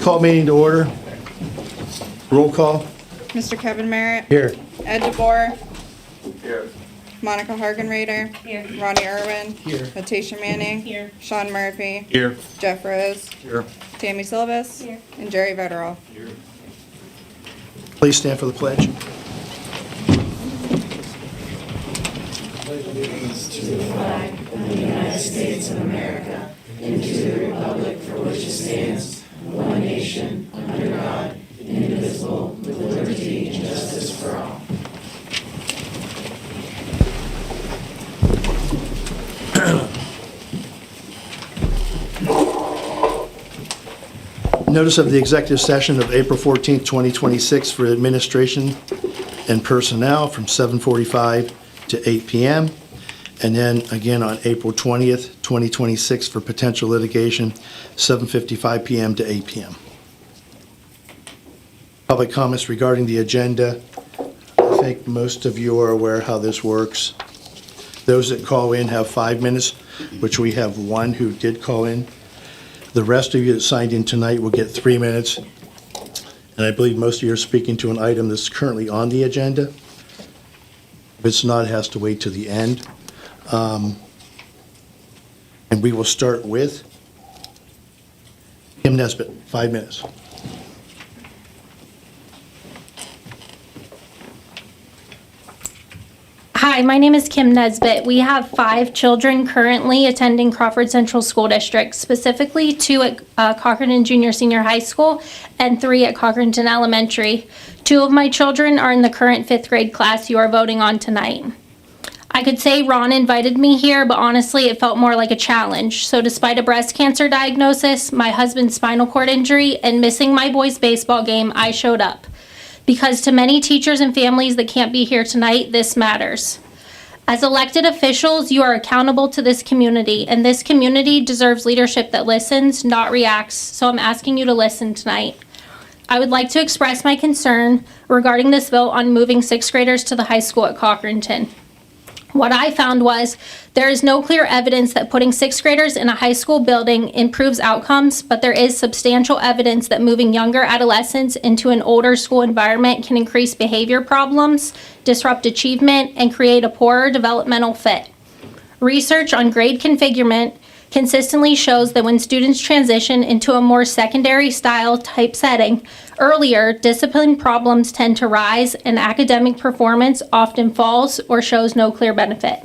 Call meeting to order. Roll call. Mr. Kevin Merritt. Here. Ed DeBoer. Here. Monica Hargenrader. Here. Ronnie Irwin. Here. Letitia Manning. Here. Sean Murphy. Here. Jeff Rose. Here. Tammy Silvas. Here. And Jerry Vetterall. Here. Please stand for the pledge. Notice of the executive session of April 14th, 2026 for administration and personnel from 7:45 to 8 p.m. And then again on April 20th, 2026 for potential litigation, 7:55 p.m. to 8 p.m. Public comments regarding the agenda. I think most of you are aware how this works. Those that call in have 5 minutes, which we have one who did call in. The rest of you that signed in tonight will get 3 minutes. And I believe most of you are speaking to an item that's currently on the agenda. If it's not, it has to wait to the end. And we will start with Kim Nesbitt, 5 minutes. Hi, my name is Kim Nesbitt. We have 5 children currently attending Crawford Central School District, specifically 2 at Cochranton Junior Senior High School and 3 at Cochranton Elementary. 2 of my children are in the current 5th grade class you are voting on tonight. I could say Ron invited me here, but honestly it felt more like a challenge. So despite a breast cancer diagnosis, my husband's spinal cord injury, and missing my boys' baseball game, I showed up. Because to many teachers and families that can't be here tonight, this matters. As elected officials, you are accountable to this community, and this community deserves leadership that listens, not reacts, so I'm asking you to listen tonight. I would like to express my concern regarding this vote on moving 6th graders to the high school at Cochranton. What I found was there is no clear evidence that putting 6th graders in a high school building improves outcomes, but there is substantial evidence that moving younger adolescents into an older school environment can increase behavior problems, disrupt achievement, and create a poorer developmental fit. Research on grade configurement consistently shows that when students transition into a more secondary style type setting, earlier discipline problems tend to rise and academic performance often falls or shows no clear benefit.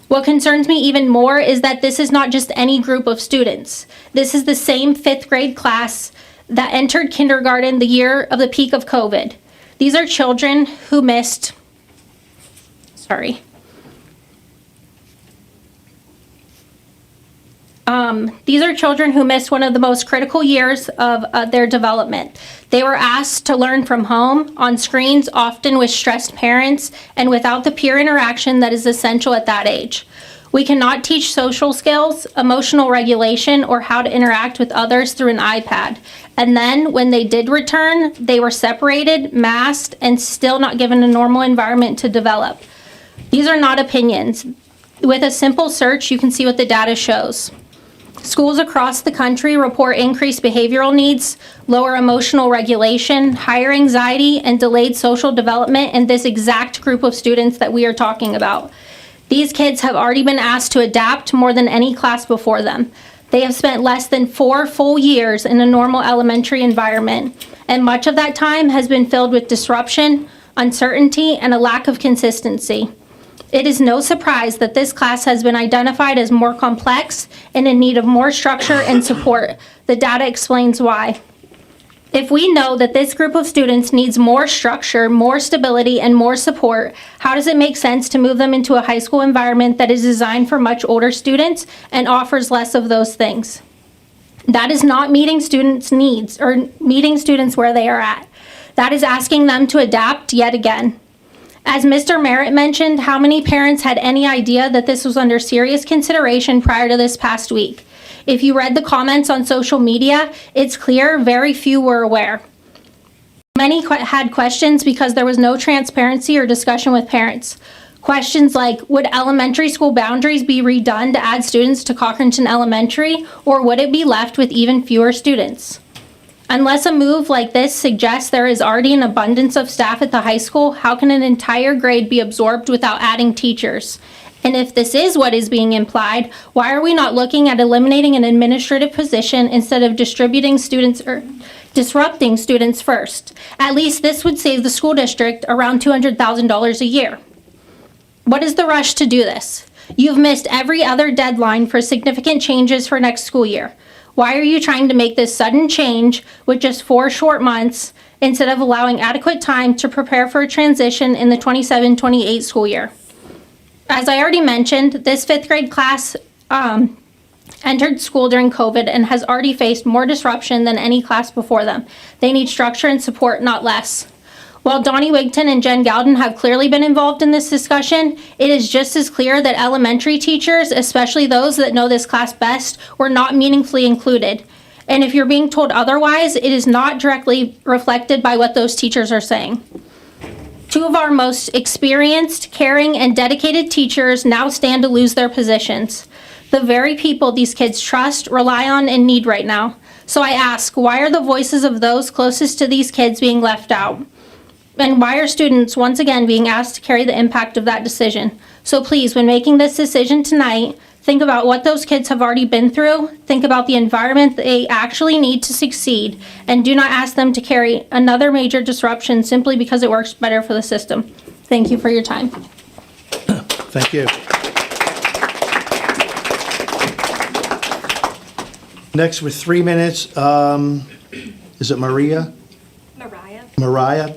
What concerns me even more is that this is not just any group of students. This is the same 5th grade class that entered kindergarten the year of the peak of COVID. These are children who missed, one of the most critical years of their development. They were asked to learn from home, on screens, often with stressed parents, and without the peer interaction that is essential at that age. We cannot teach social skills, emotional regulation, or how to interact with others through an iPad. And then, when they did return, they were separated, masked, and still not given a normal environment to develop. These are not opinions. With a simple search, you can see what the data shows. Schools across the country report increased behavioral needs, lower emotional regulation, higher anxiety, and delayed social development in this exact group of students that we are talking about. These kids have already been asked to adapt more than any class before them. They have spent less than 4 full years in a normal elementary environment, and much of that time has been filled with disruption, uncertainty, and a lack of consistency. It is no surprise that this class has been identified as more complex and in need of more structure and support. The data explains why. If we know that this group of students needs more structure, more stability, and more support, how does it make sense to move them into a high school environment that is designed for much older students and offers less of those things? That is not meeting students' needs or meeting students where they are at. That is asking them to adapt yet again. As Mr. Merritt mentioned, how many parents had any idea that this was under serious consideration prior to this past week? If you read the comments on social media, it's clear very few were aware. Many had questions because there was no transparency or discussion with parents. Questions like, would elementary school boundaries be redone to add students to Cochranton Elementary, or would it be left with even fewer students? Unless a move like this suggests there is already an abundance of staff at the high school, how can an entire grade be absorbed without adding teachers? And if this is what is being implied, why are we not looking at eliminating an administrative position instead of disrupting students first? At least this would save the school district around $200,000 a year. What is the rush to do this? You've missed every other deadline for significant changes for next school year. Why are you trying to make this sudden change with just 4 short months instead of allowing adequate time to prepare for a transition in the 27-28 school year? As I already mentioned, this 5th grade class entered school during COVID and has already faced more disruption than any class before them. They need structure and support, not less. While Donnie Wigton and Jen Gowden have clearly been involved in this discussion, it is just as clear that elementary teachers, especially those that know this class best, were not meaningfully included. And if you're being told otherwise, it is not directly reflected by what those teachers are saying. 2 of our most experienced, caring, and dedicated teachers now stand to lose their positions. The very people these kids trust, rely on, and need right now. So I ask, why are the voices of those closest to these kids being left out? And why are students once again being asked to carry the impact of that decision? So please, when making this decision tonight, think about what those kids have already been through, think about the environment they actually need to succeed, and do not ask them to carry another major disruption simply because it works better for the system. Thank you for your time. Thank you. Next, with 3 minutes, is it Maria? Mariah?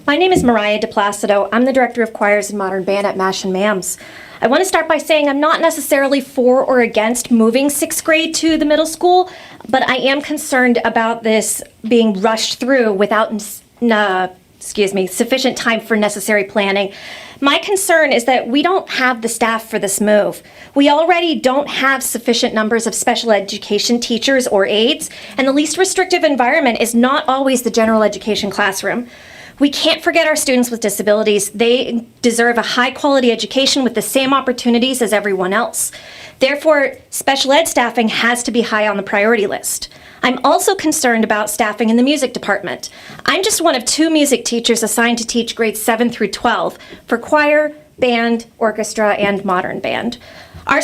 My name is Mariah DePlacido. I'm the Director of Choirs and Modern Band at Mash and Mams. I want to start by saying I'm not necessarily for or against moving 6th grade to the middle school, but I am concerned about this being rushed through without sufficient time for necessary planning. My concern is that we don't have the staff for this move. We already don't have sufficient numbers of special education teachers or aides, and the least restrictive environment is not always the general education classroom. We can't forget our students with disabilities. They deserve a high-quality education with the same opportunities as everyone else. Therefore, special ed staffing has to be high on the priority list. I'm also concerned about staffing in the music department. I'm just one of 2 music teachers assigned to teach grades 7 through 12 for choir, band, orchestra, and modern band. Our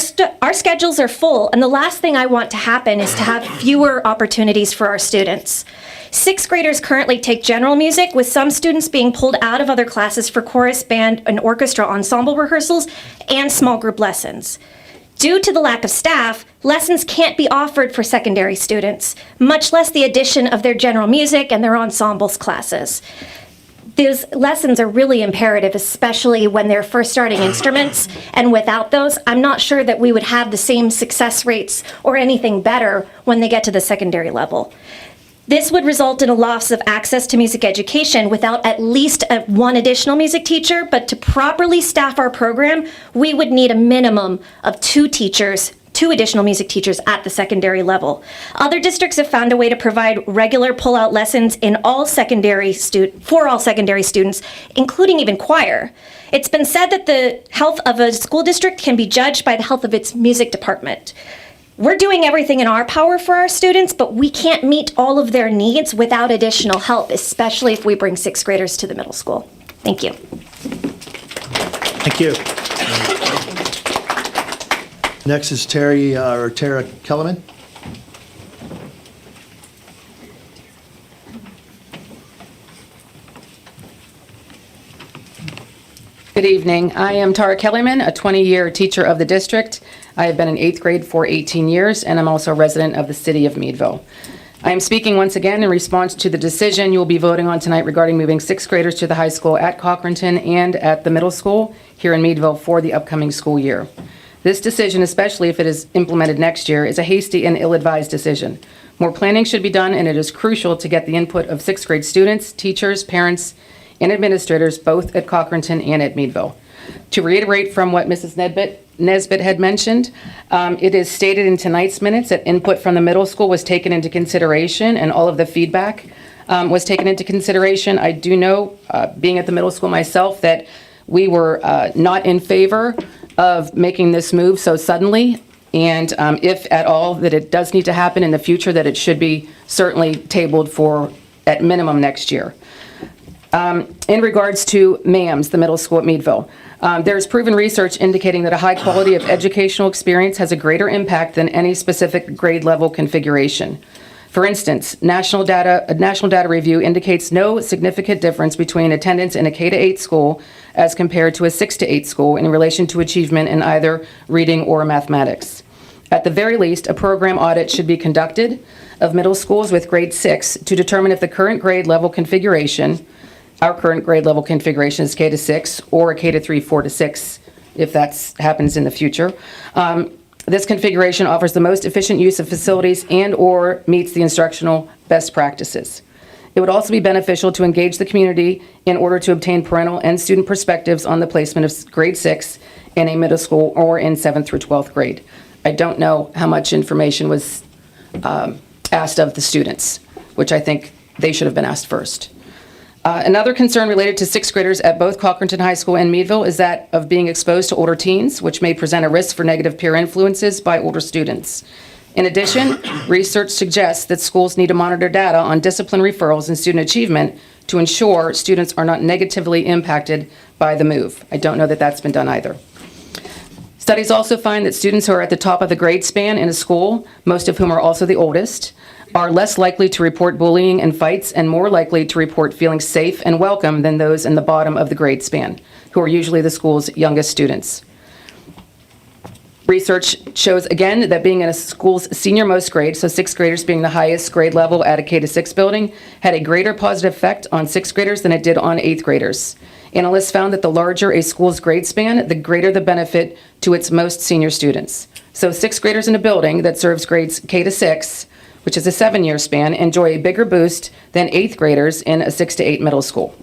schedules are full, and the last thing I want to happen is to have fewer opportunities for our students. 6th graders currently take general music, with some students being pulled out of other classes for chorus, band, and orchestra ensemble rehearsals and small group lessons. Due to the lack of staff, lessons can't be offered for secondary students, much less the addition of their general music and their ensembles classes. Those lessons are really imperative, especially when they're first starting instruments, and without those, I'm not sure that we would have the same success rates or anything better when they get to the secondary level. This would result in a loss of access to music education without at least one additional music teacher, but to properly staff our program, we would need a minimum of 2 additional music teachers at the secondary level. Other districts have found a way to provide regular pull-out lessons for all secondary students, including even choir. It's been said that the health of a school district can be judged by the health of its music department. We're doing everything in our power for our students, but we can't meet all of their needs without additional help, especially if we bring 6th graders to the middle school. Thank you. Thank you. Next is Tara Kellerman. Good evening. I am Tara Kellerman, a 20-year teacher of the district. I have been in 8th grade for 18 years, and I'm also a resident of the city of Meadville. I am speaking once again in response to the decision you will be voting on tonight regarding moving 6th graders to the high school at Cochranton and at the middle school here in Meadville for the upcoming school year. This decision, especially if it is implemented next year, is a hasty and ill-advised decision. More planning should be done, and it is crucial to get the input of 6th grade students, teachers, parents, and administrators, both at Cochranton and at Meadville. To reiterate from what Mrs. Nesbitt had mentioned, it is stated in tonight's minutes that input from the middle school was taken into consideration, and all of the feedback was taken into consideration. I do know, being at the middle school myself, that we were not in favor of making this move so suddenly. And if at all that it does need to happen in the future, that it should be certainly tabled for at minimum next year. In regards to MAMS, the middle school at Meadville, there's proven research indicating that a high quality of educational experience has a greater impact than any specific grade level configuration. For instance, a national data review indicates no significant difference between attendance in a K-8 school as compared to a 6-8 school in relation to achievement in either reading or mathematics. At the very least, a program audit should be conducted of middle schools with grade 6 to determine if the current grade level configuration, our current grade level configuration is K-6 or a K-3, 4-6, if that happens in the future. This configuration offers the most efficient use of facilities and or meets the instructional best practices. It would also be beneficial to engage the community in order to obtain parental and student perspectives on the placement of grade 6 in a middle school or in 7th through 12th grade. I don't know how much information was asked of the students, which I think they should have been asked first. Another concern related to 6th graders at both Cochranton High School and Meadville is that of being exposed to older teens, which may present a risk for negative peer influences by older students. In addition, research suggests that schools need to monitor data on discipline referrals and student achievement to ensure students are not negatively impacted by the move. I don't know that that's been done either. Studies also find that students who are at the top of the grade span in a school, most of whom are also the oldest, are less likely to report bullying and fights and more likely to report feeling safe and welcome than those in the bottom of the grade span, who are usually the school's youngest students. Research shows again that being in a school's senior-most grade, so 6th graders being the highest grade level at a K-6 building, had a greater positive effect on 6th graders than it did on 8th graders. Analysts found that the larger a school's grade span, the greater the benefit to its most senior students. So 6th graders in a building that serves grades K-6, which is a 7-year span, enjoy a bigger boost than 8th graders in a 6-8 middle school.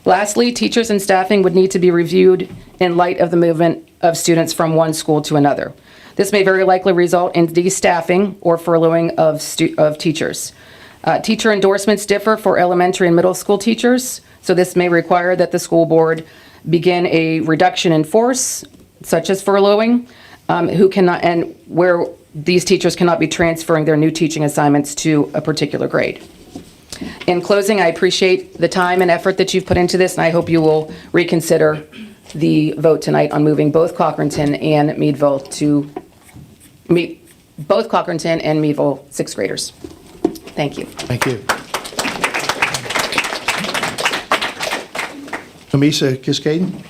Lastly, teachers and staffing would need to be reviewed in light of the movement of students from one school to another. This may very likely result in destaffing or furloughing of teachers. Teacher endorsements differ for elementary and middle school teachers, so this may require that the school board begin a reduction in force, such as furloughing, where these teachers cannot be transferring their new teaching assignments to a particular grade. In closing, I appreciate the time and effort that you've put into this, and I hope you will reconsider the vote tonight on moving both Cochranton and Meadville to meet both Cochranton and Meadville 6th graders. Thank you. Thank you. Tamisa Kiskaden?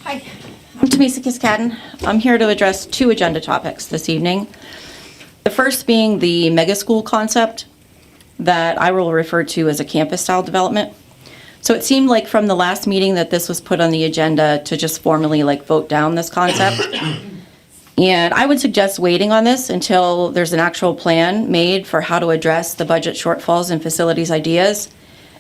Hi, I'm Tamisa Kiskaden. I'm here to address 2 agenda topics this evening. The first being the mega school concept that I will refer to as a campus-style development. So it seemed like from the last meeting that this was put on the agenda to just formally vote down this concept. And I would suggest waiting on this until there's an actual plan made for how to address the budget shortfalls and facilities ideas.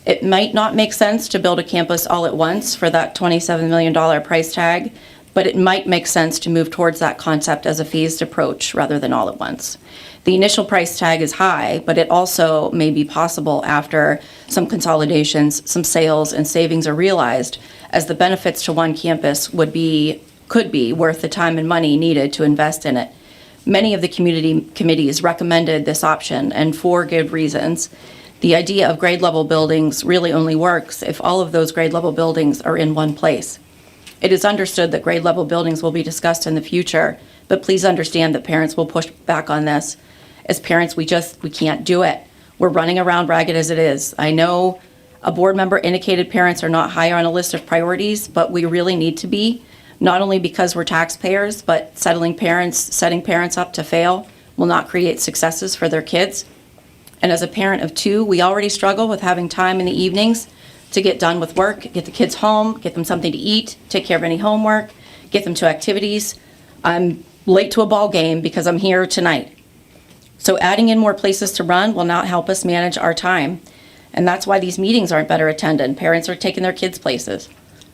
It might not make sense to build a campus all at once for that $27 million price tag, but it might make sense to move towards that concept as a phased approach rather than all at once. The initial price tag is high, but it also may be possible after some consolidations, some sales, and savings are realized, as the benefits to one campus could be worth the time and money needed to invest in it. Many of the community committees recommended this option, and for good reasons. The idea of grade level buildings really only works if all of those grade level buildings are in one place. It is understood that grade level buildings will be discussed in the future, but please understand that parents will push back on this. As parents, we can't do it. We're running around ragged as it is. I know a board member indicated parents are not higher on a list of priorities, but we really need to be, not only because we're taxpayers, but setting parents up to fail will not create successes for their kids. And as a parent of 2, we already struggle with having time in the evenings to get done with work, get the kids home, get them something to eat, take care of any homework, get them to activities. I'm late to a ball game because I'm here tonight. So adding in more places to run will not help us manage our time. And that's why these meetings aren't better attended. Parents are taking their kids places.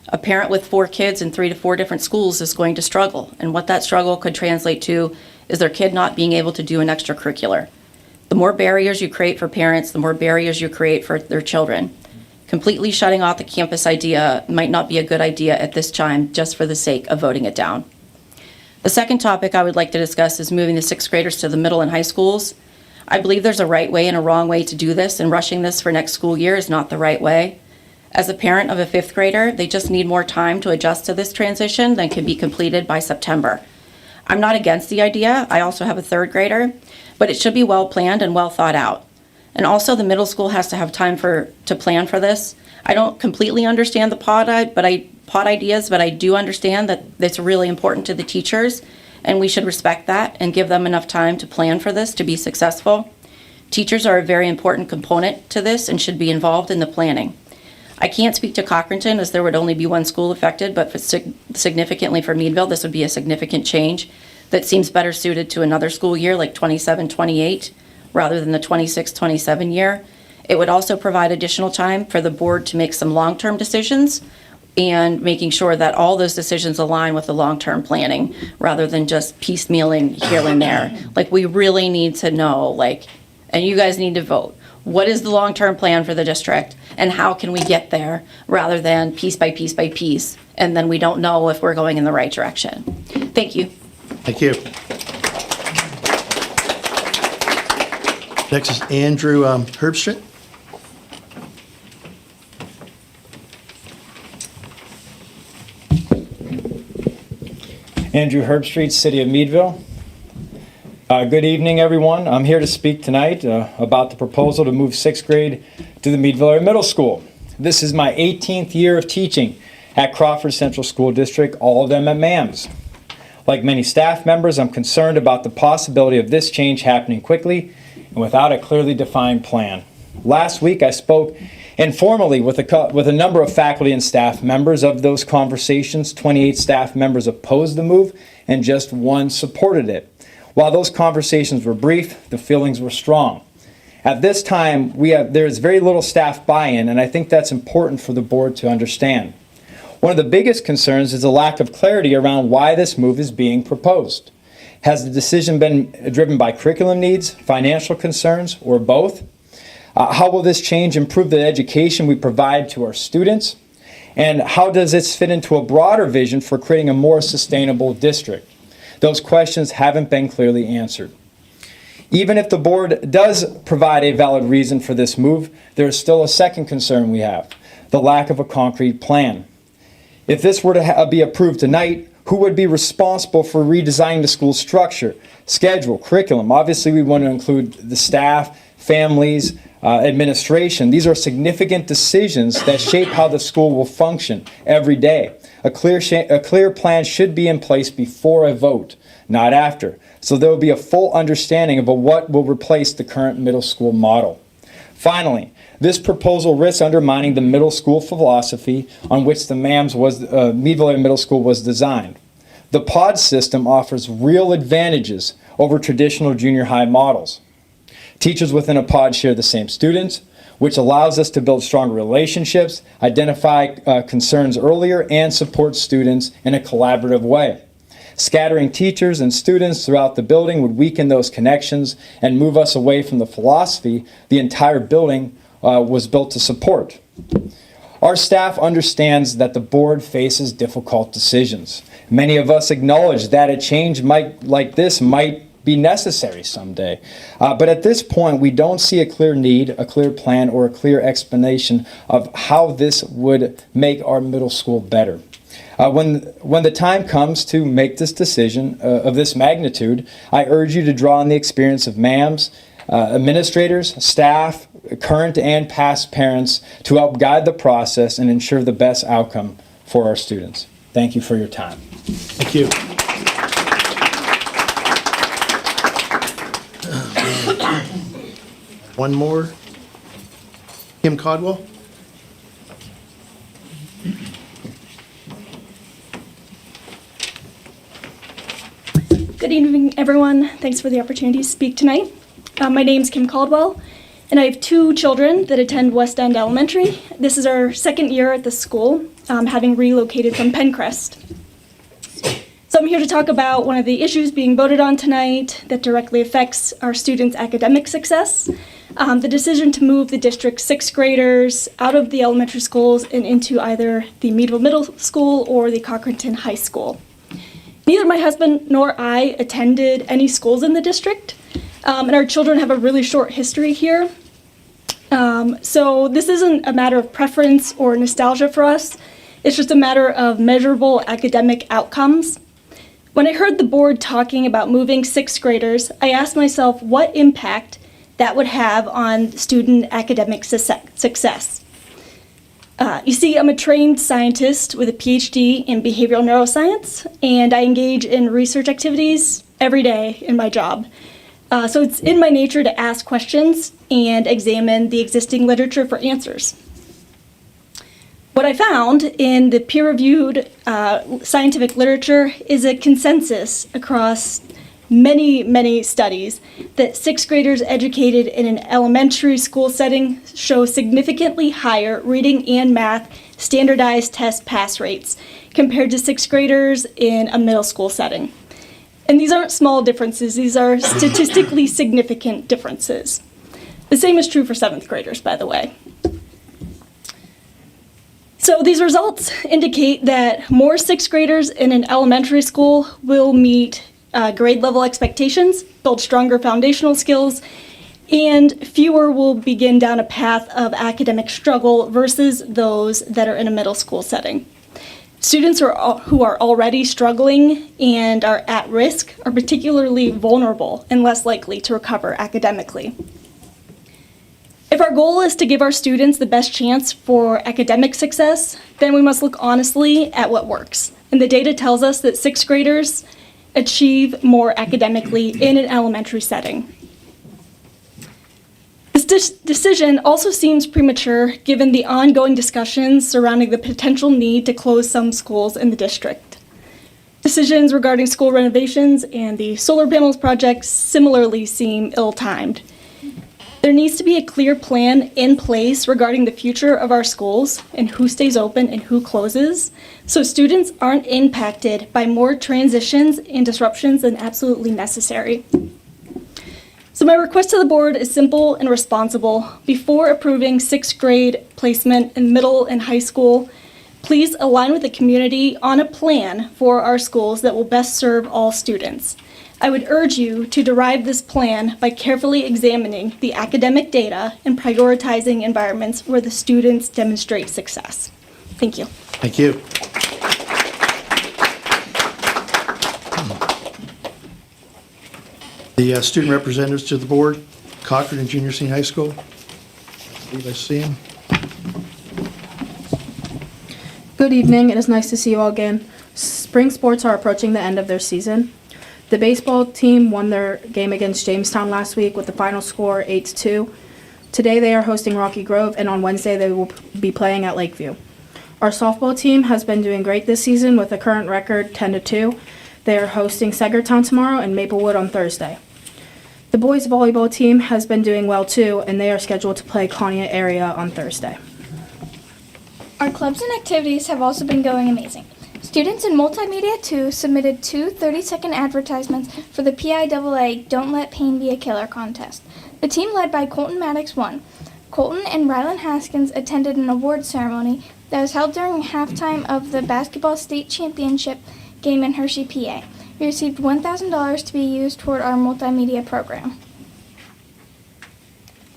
A parent with 4 kids in 3 to 4 different schools is going to struggle. And what that struggle could translate to is their kid not being able to do an extracurricular. The more barriers you create for parents, the more barriers you create for their children. Completely shutting off the campus idea might not be a good idea at this time, just for the sake of voting it down. The second topic I would like to discuss is moving the sixth graders to the middle and high schools. I believe there's a right way and a wrong way to do this, and rushing this for next school year is not the right way. As a parent of a fifth grader, they just need more time to adjust to this transition than can be completed by September. I'm not against the idea. I also have a third grader, but it should be well planned and well thought out. And also the middle school has to have time to plan for this. I don't completely understand the pod ideas, but I do understand that it's really important to the teachers, and we should respect that and give them enough time to plan for this to be successful. Teachers are a very important component to this and should be involved in the planning. I can't speak to Cochranton as there would only be one school affected, but significantly for Meadville, this would be a significant change that seems better suited to another school year like 27-28 rather than the 26-27 year. It would also provide additional time for the board to make some long-term decisions and making sure that all those decisions align with the long-term planning rather than just piecemealing here and there. Like, we really need to know, and you guys need to vote. What is the long-term plan for the district and how can we get there rather than piece by piece by piece, and then we don't know if we're going in the right direction. Thank you. Thank you. Next is Andrew Herbstreit. Andrew Herbstreit, City of Meadville. Good evening, everyone. I'm here to speak tonight about the proposal to move 6th grade to the Meadville Area Middle School. This is my 18th year of teaching at Crawford Central School District, all of them at MAMS. Like many staff members, I'm concerned about the possibility of this change happening quickly and without a clearly defined plan. Last week, I spoke informally with a number of faculty and staff members. Of those conversations, 28 staff members opposed the move and just one supported it. While those conversations were brief, the feelings were strong. At this time, there is very little staff buy-in, and I think that's important for the board to understand. One of the biggest concerns is the lack of clarity around why this move is being proposed. Has the decision been driven by curriculum needs, financial concerns, or both? How will this change improve the education we provide to our students? And how does this fit into a broader vision for creating a more sustainable district? Those questions haven't been clearly answered. Even if the board does provide a valid reason for this move, there is still a second concern we have, the lack of a concrete plan. If this were to be approved tonight, who would be responsible for redesigning the school structure, schedule, curriculum? Obviously, we want to include the staff, families, administration. These are significant decisions that shape how the school will function every day. A clear plan should be in place before a vote, not after. So there will be a full understanding of what will replace the current middle school model. Finally, this proposal risks undermining the middle school philosophy on which the Meadville Area Middle School was designed. The pod system offers real advantages over traditional junior high models. Teachers within a pod share the same students, which allows us to build stronger relationships, identify concerns earlier, and support students in a collaborative way. Scattering teachers and students throughout the building would weaken those connections and move us away from the philosophy the entire building was built to support. Our staff understands that the board faces difficult decisions. Many of us acknowledge that a change like this might be necessary someday. But at this point, we don't see a clear need, a clear plan, or a clear explanation of how this would make our middle school better. When the time comes to make this decision of this magnitude, I urge you to draw on the experience of MAMS, administrators, staff, current and past parents to help guide the process and ensure the best outcome for our students. Thank you for your time. Thank you. One more. Kim Caldwell. Good evening, everyone. Thanks for the opportunity to speak tonight. My name's Kim Caldwell, and I have two children that attend West End Elementary. This is our second year at the school, having relocated from Pencrest. So I'm here to talk about one of the issues being voted on tonight that directly affects our students' academic success, the decision to move the district's sixth graders out of the elementary schools and into either the Meadville Middle School or the Cochranton High School. Neither my husband nor I attended any schools in the district, and our children have a really short history here. So this isn't a matter of preference or nostalgia for us. It's just a matter of measurable academic outcomes. When I heard the board talking about moving sixth graders, I asked myself what impact that would have on student academic success. You see, I'm a trained scientist with a PhD in behavioral neuroscience, and I engage in research activities every day in my job. So it's in my nature to ask questions and examine the existing literature for answers. What I found in the peer-reviewed scientific literature is a consensus across many studies that sixth graders educated in an elementary school setting show significantly higher reading and math standardized test pass rates compared to sixth graders in a middle school setting. And these aren't small differences, these are statistically significant differences. The same is true for seventh graders, by the way. So these results indicate that more sixth graders in an elementary school will meet grade level expectations, build stronger foundational skills, and fewer will begin down a path of academic struggle versus those that are in a middle school setting. Students who are already struggling and are at risk are particularly vulnerable and less likely to recover academically. If our goal is to give our students the best chance for academic success, then we must look honestly at what works. And the data tells us that sixth graders achieve more academically in an elementary setting. This decision also seems premature given the ongoing discussions surrounding the potential need to close some schools in the district. Decisions regarding school renovations and the solar panels project similarly seem ill-timed. There needs to be a clear plan in place regarding the future of our schools and who stays open and who closes, so students aren't impacted by more transitions and disruptions than absolutely necessary. So my request to the board is simple and responsible. Before approving sixth grade placement in middle and high school, please align with the community on a plan for our schools that will best serve all students. I would urge you to derive this plan by carefully examining the academic data and prioritizing environments where the students demonstrate success. Thank you. Thank you. The student representatives to the board, Crawford and Junior Senior High School. I believe I see him. Good evening. It is nice to see you all again. Spring sports are approaching the end of their season. The baseball team won their game against Jamestown last week with the final score 8-2. Today they are hosting Rocky Grove, and on Wednesday they will be playing at Lakeview. Our softball team has been doing great this season with a current record 10-2. They are hosting Sagertown tomorrow and Maplewood on Thursday. The boys volleyball team has been doing well too, and they are scheduled to play Conneaut area on Thursday. Our clubs and activities have also been going amazing. Students in Multimedia 2 submitted 2 30-second advertisements for the PIAA Don't Let Pain Be a Killer contest. The team led by Colton Maddox won. Colton and Rylan Haskins attended an award ceremony that was held during halftime of the basketball state championship game in Hershey, PA. We received $1,000 to be used toward our multimedia program.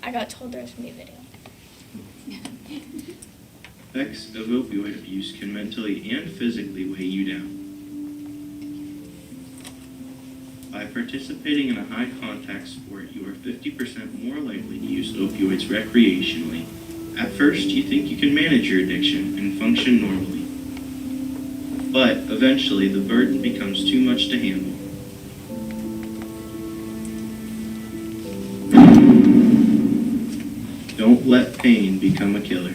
I got told there was going to be a video. Effects of opioid abuse can mentally and physically weigh you down. By participating in a high-contact sport, you are 50% more likely to use opioids recreationally. At first, you think you can manage your addiction and function normally. But eventually, the burden becomes too much to handle. Don't let pain become a killer.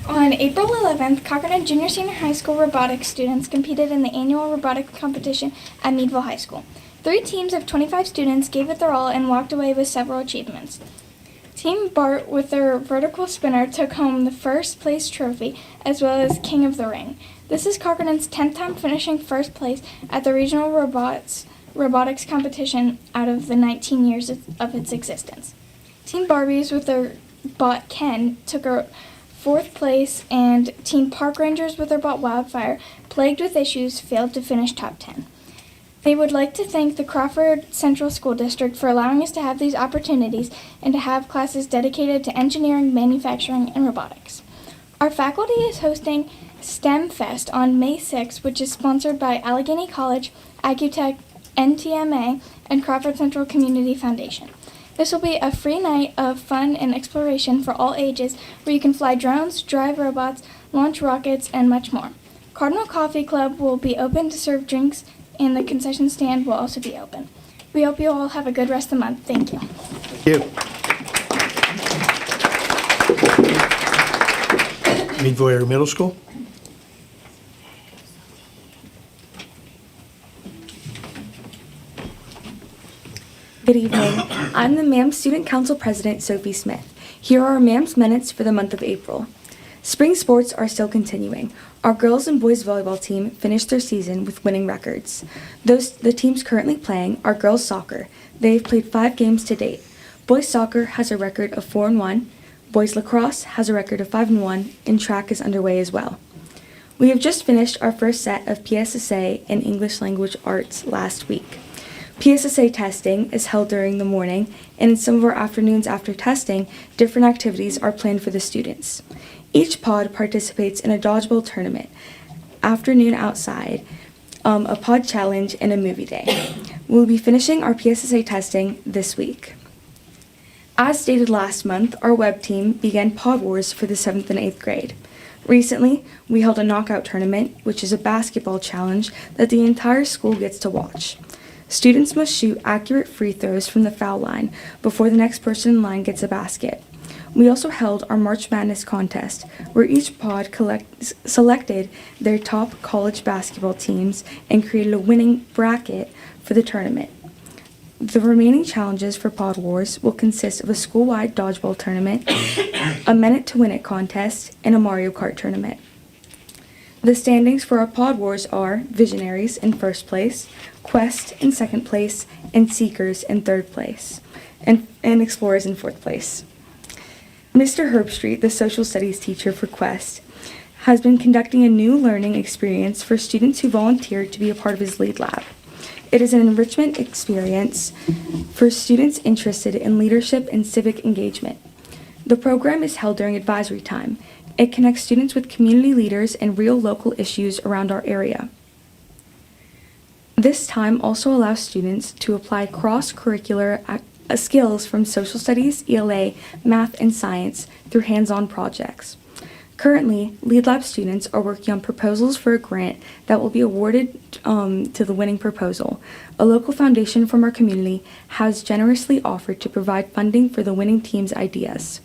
On April 11th, Cochrane Junior Senior High School robotics students competed in the annual robotics competition at Meadville High School. 3 teams of 25 students gave it their all and walked away with several achievements. Team Bart, with their vertical spinner, took home the first place trophy, as well as King of the Ring. This is Cochrane's 10th time finishing first place at the regional robotics competition out of the 19 years of its existence. Team Barbies, with their bot Ken, took a fourth place, and Team Park Rangers with their bot Wildfire, plagued with issues, failed to finish top 10. They would like to thank the Crawford Central School District for allowing us to have these opportunities and to have classes dedicated to engineering, manufacturing, and robotics. Our faculty is hosting STEM Fest on May 6th, which is sponsored by Allegheny College, Accutech, NTMA, and Crawford Central Community Foundation. This will be a free night of fun and exploration for all ages, where you can fly drones, drive robots, launch rockets, and much more. Cardinal Coffee Club will be open to serve drinks, and the concession stand will also be open. We hope you all have a good rest of the month. Thank you. Thank you. Meadville Area Middle School. Good evening. I'm the MAM Student Council President, Sophie Smith. Here are our MAM's minutes for the month of April. Spring sports are still continuing. Our girls and boys volleyball team finished their season with winning records. The teams currently playing are girls soccer. They have played 5 games to date. Boys soccer has a record of 4-1. Boys lacrosse has a record of 5-1, and track is underway as well. We have just finished our first set of PSSA and English Language Arts last week. PSSA testing is held during the morning, and in some of our afternoons after testing, different activities are planned for the students. Each pod participates in a dodgeball tournament, afternoon outside, a pod challenge, and a movie day. We'll be finishing our PSSA testing this week. As stated last month, our web team began Pod Wars for the 7th and 8th grade. Recently, we held a knockout tournament, which is a basketball challenge that the entire school gets to watch. Students must shoot accurate free throws from the foul line before the next person in line gets a basket. We also held our March Madness contest, where each pod selected their top college basketball teams and created a winning bracket for the tournament. The remaining challenges for Pod Wars will consist of a school-wide dodgeball tournament, a Minute to Win It contest, and a Mario Kart tournament. The standings for our Pod Wars are Visionaries in first place, Quest in second place, and Seekers in third place, and Explorers in fourth place. Mr. Herbstreet, the social studies teacher for Quest, has been conducting a new learning experience for students who volunteered to be a part of his lead lab. It is an enrichment experience for students interested in leadership and civic engagement. The program is held during advisory time. It connects students with community leaders and real local issues around our area. This time also allows students to apply cross-curricular skills from social studies, ELA, math, and science through hands-on projects. Currently, Lead Lab students are working on proposals for a grant that will be awarded to the winning proposal. A local foundation from our community has generously offered to provide funding for the winning team's ideas.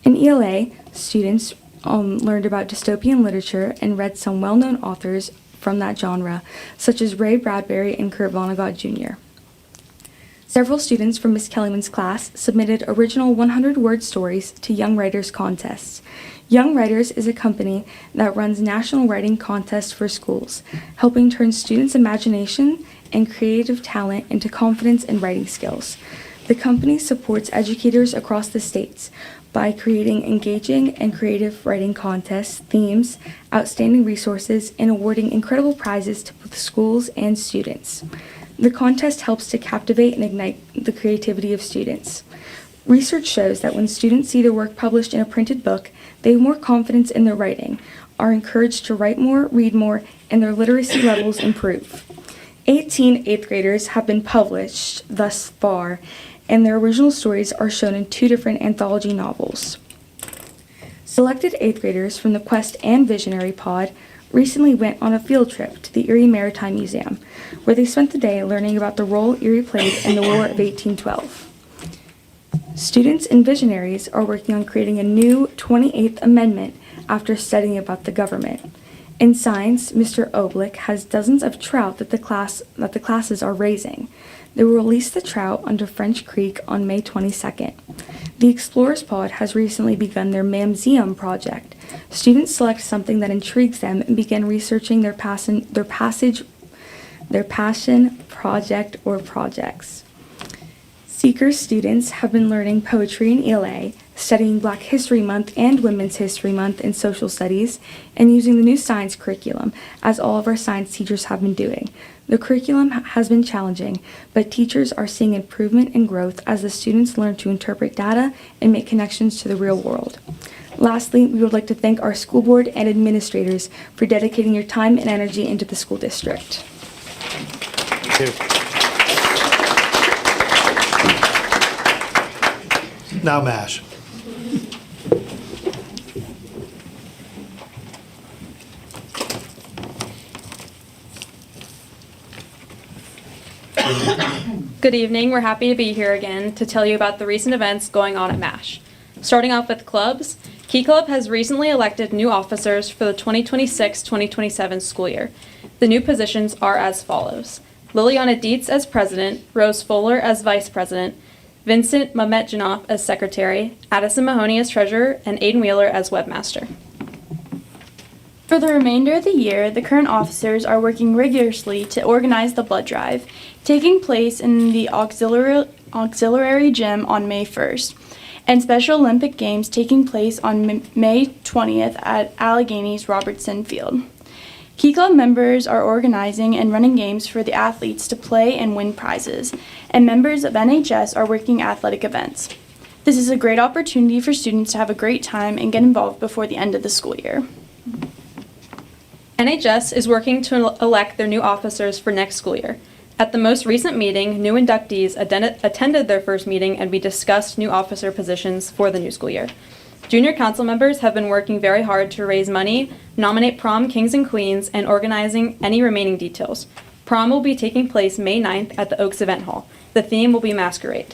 In ELA, students learned about dystopian literature and read some well-known authors from that genre, such as Ray Bradbury and Kurt Vonnegut Jr. Several students from Miss Kellyman's class submitted original 100-word stories to Young Writers contests. Young Writers is a company that runs national writing contests for schools, helping turn students' imagination and creative talent into confidence and writing skills. The company supports educators across the states by creating engaging and creative writing contests, themes, outstanding resources, and awarding incredible prizes to both schools and students. The contest helps to captivate and ignite the creativity of students. Research shows that when students see their work published in a printed book, they have more confidence in their writing, are encouraged to write more, read more, and their literacy levels improve. 18 8th graders have been published thus far, and their original stories are shown in 2 different anthology novels. Selected 8th graders from the Quest and Visionary Pod recently went on a field trip to the Erie Maritime Museum, where they spent the day learning about the role Erie played in the War of 1812. Students in Visionaries are working on creating a new 28th Amendment after studying about the government. In science, Mr. Oblick has dozens of trout that the classes are raising. They will release the trout under French Creek on May 22nd. The Explorers Pod has recently begun their Mamseum project. Students select something that intrigues them and begin researching their passion project or projects. Seekers students have been learning poetry in ELA, studying Black History Month and Women's History Month in social studies, and using the new science curriculum, as all of our science teachers have been doing. The curriculum has been challenging, but teachers are seeing improvement and growth as the students learn to interpret data and make connections to the real world. Lastly, we would like to thank our school board and administrators for dedicating your time and energy into the school district. Thank you. Now MASH. Good evening. We're happy to be here again to tell you about the recent events going on at MASH. Starting off with clubs, Key Club has recently elected new officers for the 2026-2027 school year. The new positions are as follows: Liliana Dietz as president, Rose Fuller as vice president, Vincent Mametjanoff as secretary, Addison Mahoney as treasurer, and Aiden Wheeler as webmaster. For the remainder of the year, the current officers are working rigorously to organize the blood drive, taking place in the auxiliary gym on May 1st, and Special Olympic Games taking place on May 20th at Allegheny's Robertson Field. Key Club members are organizing and running games for the athletes to play and win prizes, and members of NHS are working athletic events. This is a great opportunity for students to have a great time and get involved before the end of the school year. NHS is working to elect their new officers for next school year. At the most recent meeting, new inductees attended their first meeting and we discussed new officer positions for the new school year. Junior council members have been working very hard to raise money, nominate prom kings and queens, and organizing any remaining details. Prom will be taking place May 9th at the Oaks Event Hall. The theme will be Masquerade.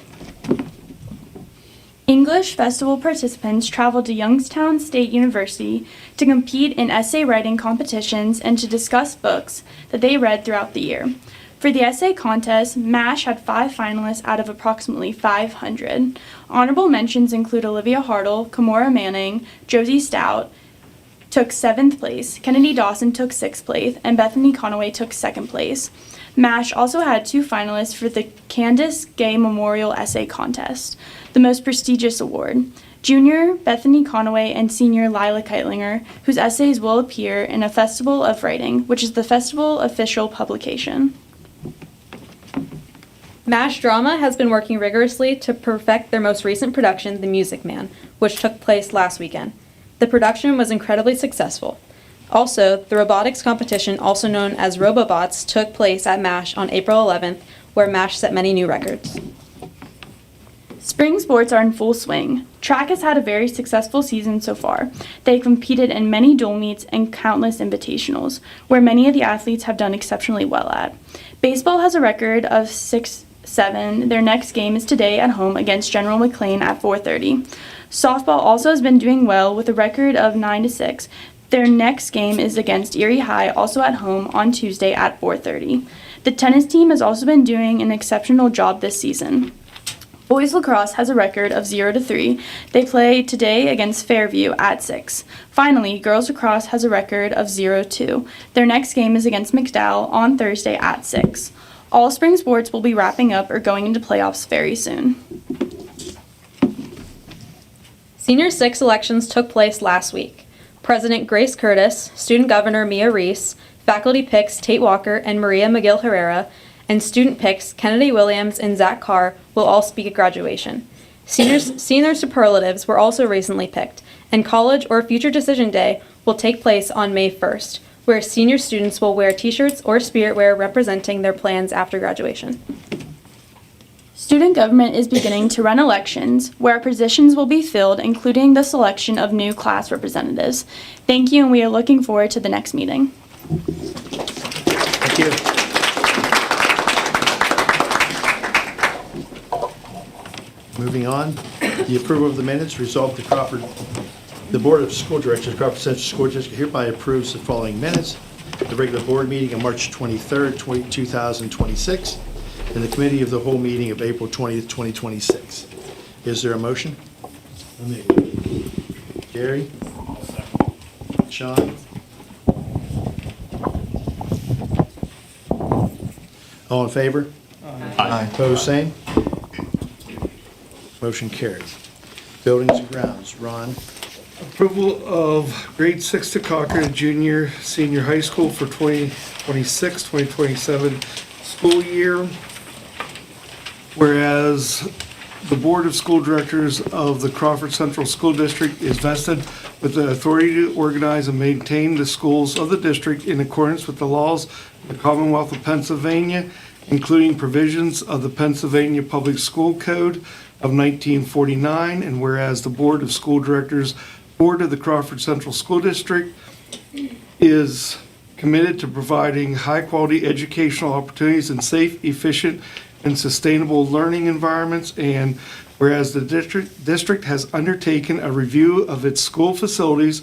English Festival participants traveled to Youngstown State University to compete in essay writing competitions and to discuss books that they read throughout the year. For the essay contest, MASH had 5 finalists out of approximately 500. Honorable mentions include Olivia Hartle, Kamora Manning, Josie Stout took 7th place, Kennedy Dawson took 6th place, and Bethany Conaway took 2nd place. MASH also had 2 finalists for the Candace Gay Memorial Essay Contest, the most prestigious award. Junior Bethany Conaway and senior Lila Keitlinger, whose essays will appear in a Festival of Writing, which is the festival official publication. MASH Drama has been working rigorously to perfect their most recent production, The Music Man, which took place last weekend. The production was incredibly successful. Also, the robotics competition, also known as Robobots, took place at MASH on April 11th, where MASH set many new records. Spring sports are in full swing. Track has had a very successful season so far. They competed in many dual meets and countless invitationals, where many of the athletes have done exceptionally well at. Baseball has a record of 6-7. Their next game is today at home against General McLean at 4:30. Softball also has been doing well with a record of 9-6. Their next game is against Erie High, also at home on Tuesday at 4:30. The tennis team has also been doing an exceptional job this season. Boys lacrosse has a record of 0-3. They play today against Fairview at 6. Finally, girls lacrosse has a record of 0-2. Their next game is against McDowell on Thursday at 6. All spring sports will be wrapping up or going into playoffs very soon. Senior 6 elections took place last week. President Grace Curtis, Student Governor Mia Reese, faculty picks Tate Walker and Maria McGill Herrera, and student picks Kennedy Williams and Zach Carr will all speak at graduation. Senior superlatives were also recently picked, and College or Future Decision Day will take place on May 1st, where senior students will wear t-shirts or spirit wear representing their plans after graduation. Student government is beginning to run elections where positions will be filled, including the selection of new class representatives. Thank you, and we are looking forward to the next meeting. Thank you. Moving on, the approval of the minutes resolved to Crawford. The Board of School Directors of Crawford Central School District hereby approves the following minutes. The regular board meeting on March 23rd, 2026, and the committee of the whole meeting of April 20th, 2026. Is there a motion? Gary? Sean? All in favor? Aye. Opposed, same? Motion carries. Buildings and Grounds. Ron? Approval of grade 6 to Cochrane Junior Senior High School for 2026-2027 school year. Whereas the Board of School Directors of the Crawford Central School District is vested with the authority to organize and maintain the schools of the district in accordance with the laws of the Commonwealth of Pennsylvania, including provisions of the Pennsylvania Public School Code of 1949, and whereas the Board of School Directors Board of the Crawford Central School District is committed to providing high-quality educational opportunities and safe, efficient, and sustainable learning environments, and whereas the district has undertaken a review of its school facilities,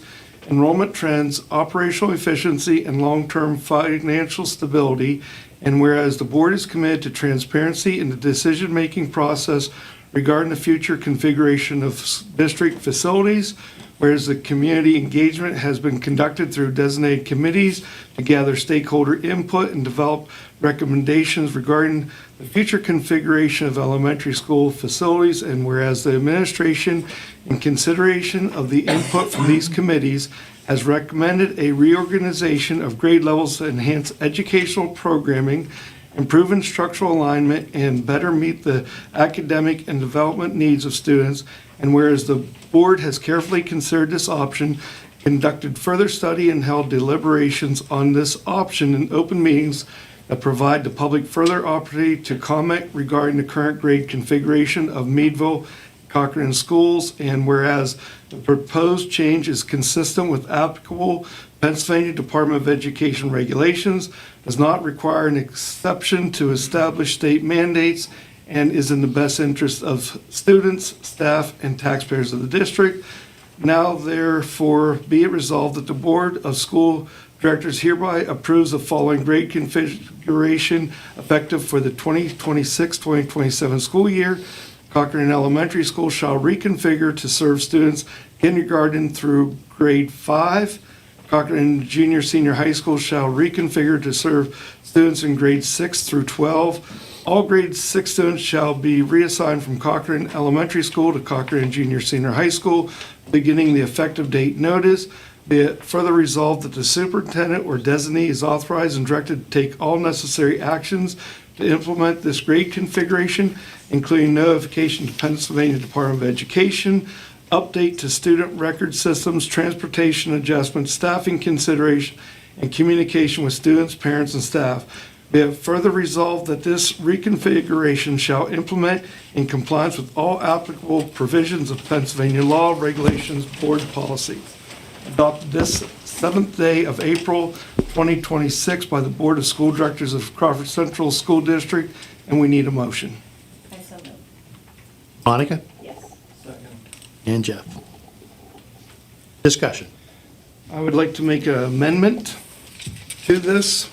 enrollment trends, operational efficiency, and long-term financial stability, and whereas the board is committed to transparency in the decision-making process regarding the future configuration of district facilities, whereas the community engagement has been conducted through designated committees to gather stakeholder input and develop recommendations regarding the future configuration of elementary school facilities, and whereas the administration, in consideration of the input from these committees, has recommended a reorganization of grade levels to enhance educational programming, improve instructional alignment, and better meet the academic and development needs of students, and whereas the board has carefully considered this option, conducted further study, and held deliberations on this option in open meetings that provide the public further opportunity to comment regarding the current grade configuration of Meadville Cochrane schools, and whereas the proposed change is consistent with applicable Pennsylvania Department of Education regulations, does not require an exception to established state mandates, and is in the best interest of students, staff, and taxpayers of the district. Now therefore be it resolved that the Board of School Directors hereby approves the following grade configuration effective for the 2026-2027 school year. Cochrane Elementary School shall reconfigure to serve students kindergarten through grade 5. Cochrane Junior Senior High School shall reconfigure to serve students in grades 6 through 12. All grade 6 students shall be reassigned from Cochrane Elementary School to Cochrane Junior Senior High School, beginning the effective date notice. Be it further resolved that the superintendent or designee is authorized and directed to take all necessary actions to implement this grade configuration, including notification to Pennsylvania Department of Education, update to student record systems, transportation adjustments, staffing consideration, and communication with students, parents, and staff. Be it further resolved that this reconfiguration shall implement in compliance with all applicable provisions of Pennsylvania law, regulations, board policy. Adopted this 7th day of April 2026 by the Board of School Directors of Crawford Central School District, and we need a motion. Monica? Yes. And Jeff. Discussion. I would like to make an amendment to this.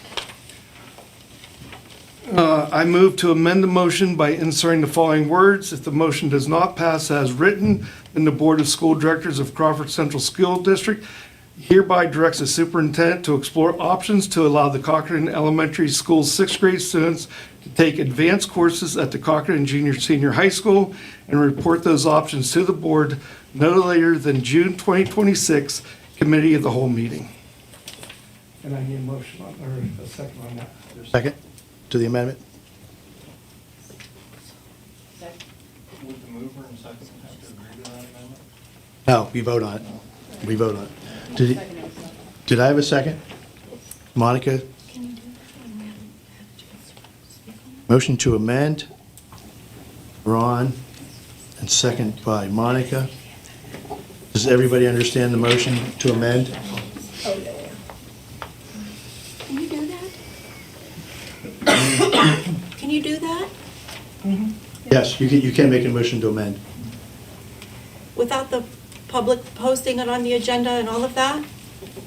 I move to amend the motion by inserting the following words. If the motion does not pass as written, then the Board of School Directors of Crawford Central School District hereby directs the superintendent to explore options to allow the Cochrane Elementary School's 6th grade students to take advanced courses at the Cochrane Junior Senior High School and report those options to the board no later than June 2026 Committee of the Whole meeting. And I need a motion on, or a second on that. Second to the amendment? Would the mover and second have to agree to that amendment? No, we vote on it. We vote on it. Did I have a second? Monica? Motion to amend. Ron, and second by Monica. Does everybody understand the motion to amend? Can you do that? Can you do that? Yes, you can make a motion to amend. Without the public posting it on the agenda and all of that?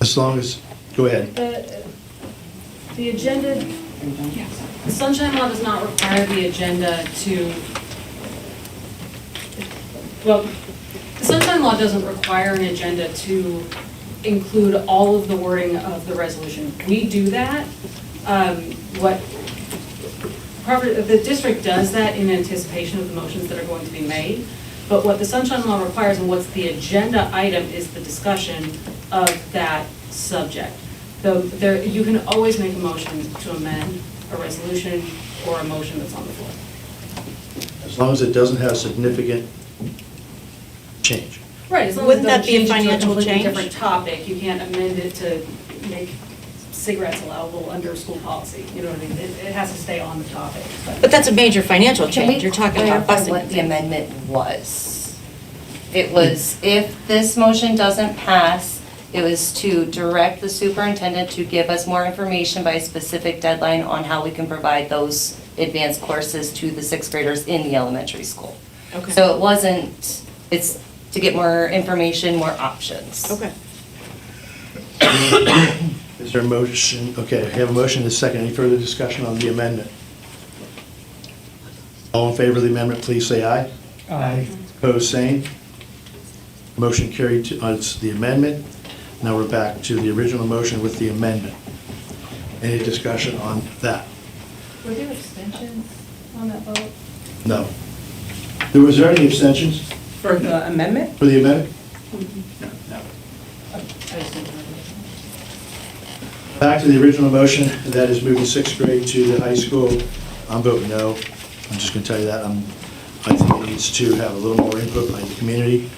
As long as, go ahead. The agenda, the Sunshine Law does not require the agenda to, well, the Sunshine Law doesn't require an agenda to include all of the wording of the resolution. We do that. The district does that in anticipation of the motions that are going to be made. But what the sunshine law requires and what's the agenda item is the discussion of that subject. You can always make a motion to amend a resolution or a motion that's on the floor. As long as it doesn't have significant change. Right, as long as it Wouldn't that doesn't be a change it to a financial completely change? different topic, you can't amend it to make cigarettes allowable under school policy. You know what I mean? It has to stay on the topic. But that's a major financial Can we change. You're talking about clarify busing. what the amendment was? It was, if this motion doesn't pass, it was to direct the superintendent to give us more information by a specific deadline on how we can provide those advanced courses to the sixth graders in the elementary school. Okay. So it wasn't, it's to get more information, more options. Okay. Is there a motion? Okay, I have a motion and a second. Any further discussion on the amendment? All in favor of the amendment, please say aye. Aye. Opposed, same. Motion carried to, it's the amendment. Now we're back to the original motion with the amendment. Any discussion on that? Were there abstentions on that vote? No. Was there any abstentions For the amendment? for the amendment? No. Back to the original motion, that is moving sixth grade to the high school. I'm voting no. I'm just going to tell you that. I think it needs to have a little more input by the community.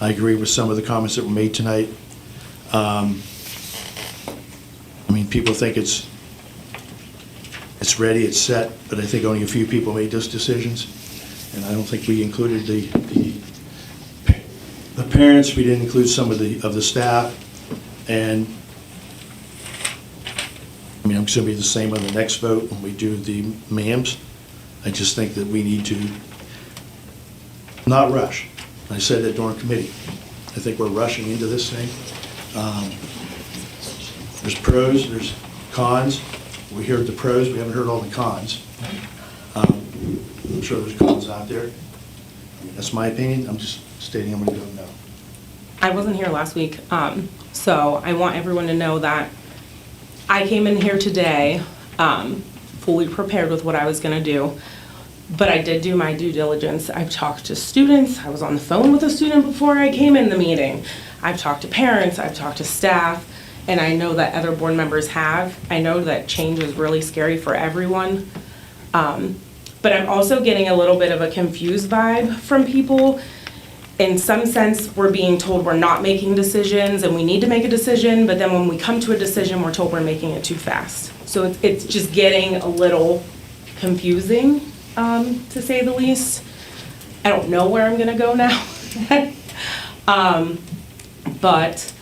I agree with some of the comments that were made tonight. I mean, people think it's ready, it's set, but I think only a few people made those decisions. And I don't think we included the parents, we didn't include some of the staff. And I mean, I'm going to be the same on the next vote when we do the MAMs. I just think that we need to not rush. I said that during committee. I think we're rushing into this thing. There's pros, there's cons. We heard the pros, we haven't heard all the cons. I'm sure there's cons out there. That's my opinion. I'm just stating I'm going to go no. I wasn't here last week, so I want everyone to know that I came in here today fully prepared with what I was going to do, but I did do my due diligence. I've talked to students. I was on the phone with a student before I came in the meeting. I've talked to parents. I've talked to staff, and I know that other board members have. I know that change is really scary for everyone, but I'm also getting a little bit of a confused vibe from people. In some sense, we're being told we're not making decisions and we need to make a decision, but then when we come to a decision, we're told we're making it too fast. So it's just getting a little confusing, to say the least. I don't know where I'm gonna go now. But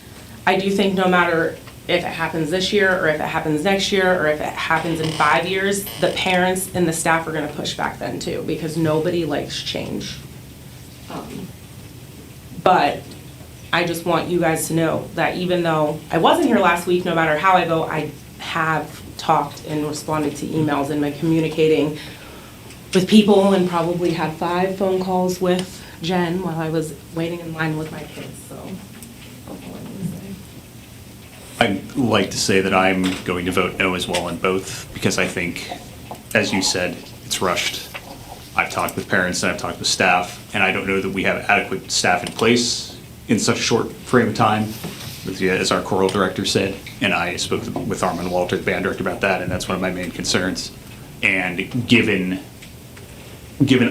I do think no matter if it happens this year or if it happens next year or if it happens in 5 years, the parents and the staff are gonna push back then too, because nobody likes change. But I just want you guys to know that even though I wasn't here last week, no matter how I vote, I have talked and responded to emails and been communicating with people and probably had 5 phone calls with Jen while I was waiting in line with my kids, so that's all I'm gonna say. I'd like to say that I'm going to vote no as well on both, because I think, as you said, it's rushed. I've talked with parents and I've talked with staff, and I don't know that we have adequate staff in place in such a short frame of time, as our choral director said, and I spoke with Armand Walter, the band director, about that, and that's one of my main concerns. And given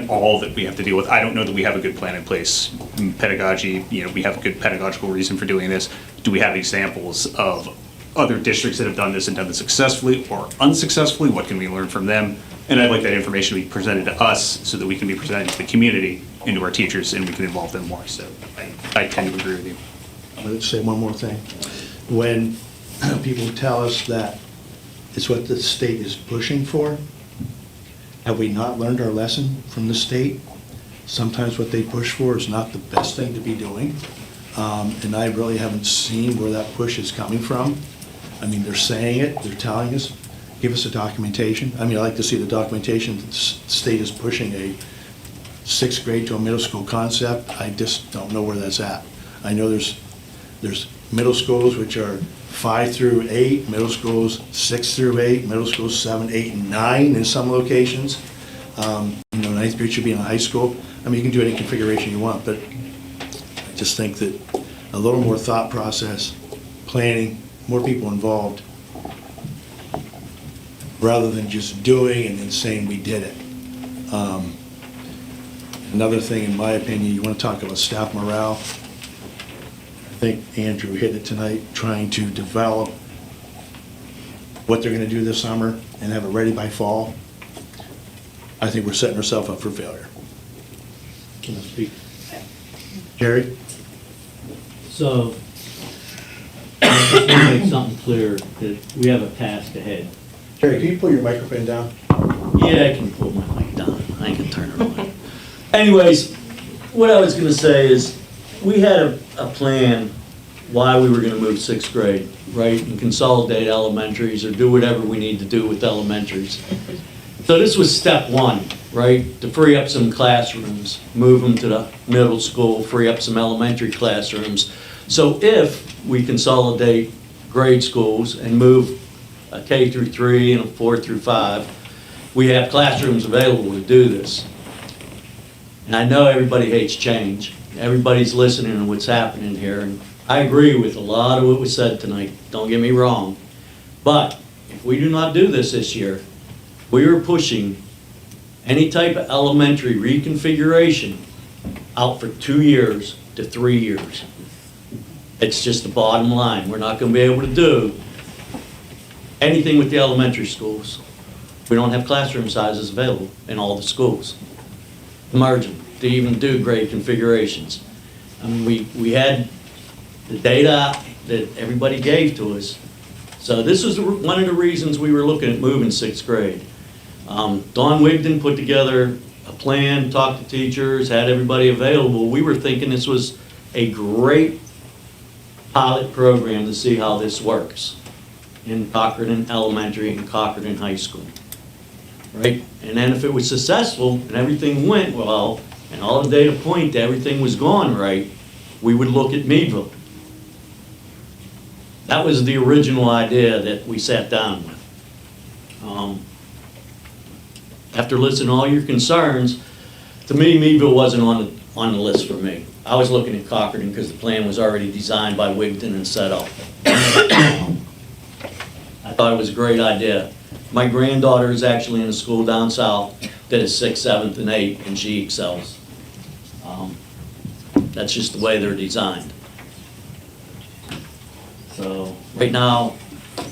all that we have to deal with, I don't know that we have a good plan in place. Pedagogy, we have a good pedagogical reason for doing this. Do we have examples of other districts that have done this and done this successfully or unsuccessfully? What can we learn from them? And I'd like that information to be presented to us so that we can be presented to the community and to our teachers, and we can involve them more. So I tend to agree with you. I'm going to say one more thing. When people tell us that it's what the state is pushing for, have we not learned our lesson from the state? Sometimes what they push for is not the best thing to be doing. And I really haven't seen where that push is coming from. I mean, they're saying it, they're telling us, give us the documentation. I mean, I like to see the documentation that the state is pushing a 6th grade to a middle school concept. I just don't know where that's at. I know there's middle schools which are 5 through 8, middle schools 6 through 8, middle schools 7, 8, and 9 in some locations. 9th grade should be in a high school. I mean, you can do any configuration you want, but I just think that a little more thought process, planning, more people involved, rather than just doing and then saying we did it. Another thing, in my opinion, you want to talk about staff morale. I think Andrew hit it tonight, trying to develop what they're going to do this summer and have it ready by fall. I think we're setting ourselves up for failure. Can I speak? Jerry? So, I just want to make something clear that we have a task ahead. Jerry, can you pull your microphone down? Yeah, I can pull my mic down. I can turn it on. Anyways, what I was gonna say is, we had a plan why we were gonna move 6th grade, right? And consolidate elementaries or do whatever we need to do with elementaries. So this was step one, right? To free up some classrooms, move them to the middle school, free up some elementary classrooms. So if we consolidate grade schools and move a K through 3 and a 4 through 5, we have classrooms available to do this. And I know everybody hates change. Everybody's listening to what's happening here, and I agree with a lot of what was said tonight, don't get me wrong. But if we do not do this year, we are pushing any type of elementary reconfiguration out for 2 years to 3 years. It's just the bottom line. We're not going to be able to do anything with the elementary schools. We don't have classroom sizes available in all the schools. Merge them to even do grade configurations. I mean, we had the data that everybody gave to us. So this was one of the reasons we were looking at moving 6th grade. Don Wigden put together a plan, talked to teachers, had everybody available. We were thinking this was a great pilot program to see how this works in Cochran Elementary and Cochran High School. Right? And then if it was successful and everything went well, and all the data point that everything was going right, we would look at Meadville. That was the original idea that we sat down with. After listening to all your concerns, to me, Meadville wasn't on the list for me. I was looking at Cochran because the plan was already designed by Wigton and set up. I thought it was a great idea. My granddaughter is actually in a school down south that is 6th, 7th, and 8th, and she excels. That's just the way they're designed. So right now,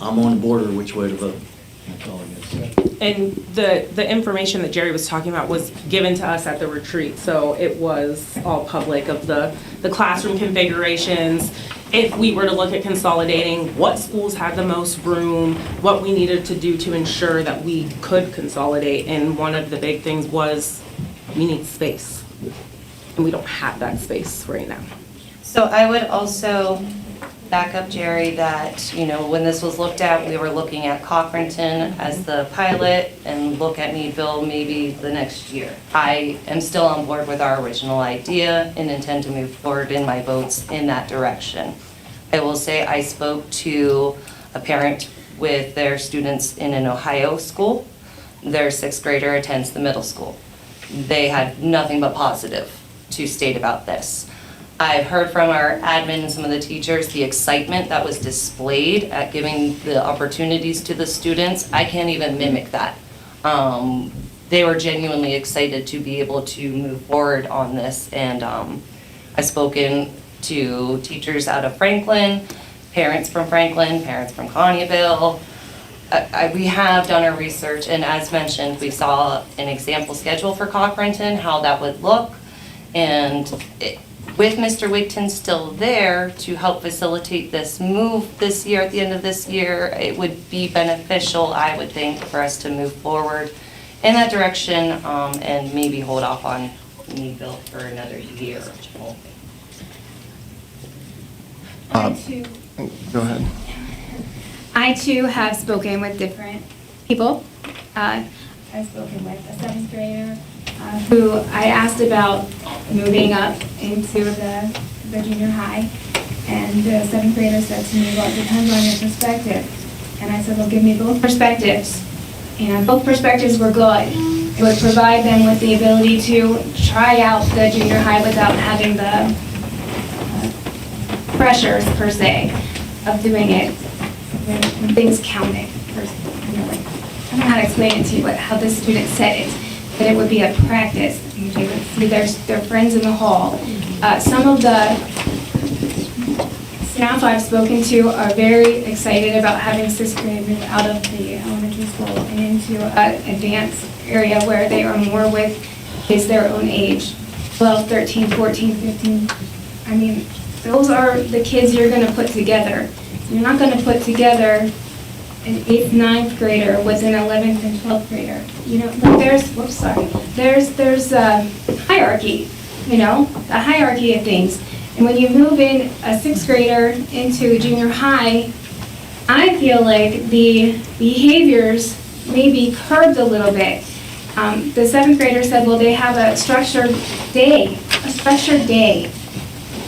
I'm on the border which way to vote. That's all I got to say. And the information that Jerry was talking about was given to us at the retreat, so it was all public of the classroom configurations. If we were to look at consolidating, what schools had the most room, what we needed to do to ensure that we could consolidate, and one of the big things was we need space. And we don't have that space right now. So I would also back up, Jerry, that, you know, when this was looked at, we were looking at Cochranton as the pilot and look at Meadville maybe the next year. I am still on board with our original idea and intend to move forward in my votes in that direction. I will say I spoke to a parent with their students in an Ohio school. Their 6th grader attends the middle school. They had nothing but positive to state about this. I've heard from our admin and some of the teachers, the excitement that was displayed at giving the opportunities to the students. I can't even mimic that. They were genuinely excited to be able to move forward on this. And I've spoken to teachers out of Franklin, parents from Connieville. We have done our research, and as mentioned, we saw an example schedule for Cochranton, how that would look. And with Mr. Wigton still there to help facilitate this move this year, at the end of this year, it would be beneficial, I would think, for us to move forward in that direction and maybe hold off on Meadville for another year. Go ahead. I too have spoken with different people. I've spoken with a 7th grader who I asked about moving up into the junior high, and the 7th grader said to me, well, it depends on your perspective. And I said, well, give me both perspectives. And both perspectives were good. It would provide them with the ability to try out the junior high without having the pressures, per se, of doing it when things counted. I don't know how to explain it to you, but how the student said it, that it would be a practice. They would see their friends in the hall. Some of the staff I've spoken to are very excited about having sixth grade move out of the elementary school and into an advanced area where they are more with kids their own age, 12, 13, 14, 15. I mean, those are the kids you're going to put together. You're not going to put together an 8th, 9th grader with an 11th and 12th grader. You know, like there's hierarchy, you know, the hierarchy of things. And when you move in a 6th grader into junior high, I feel like the behaviors may be curbed a little bit. The 7th grader said, well, they have a structured day.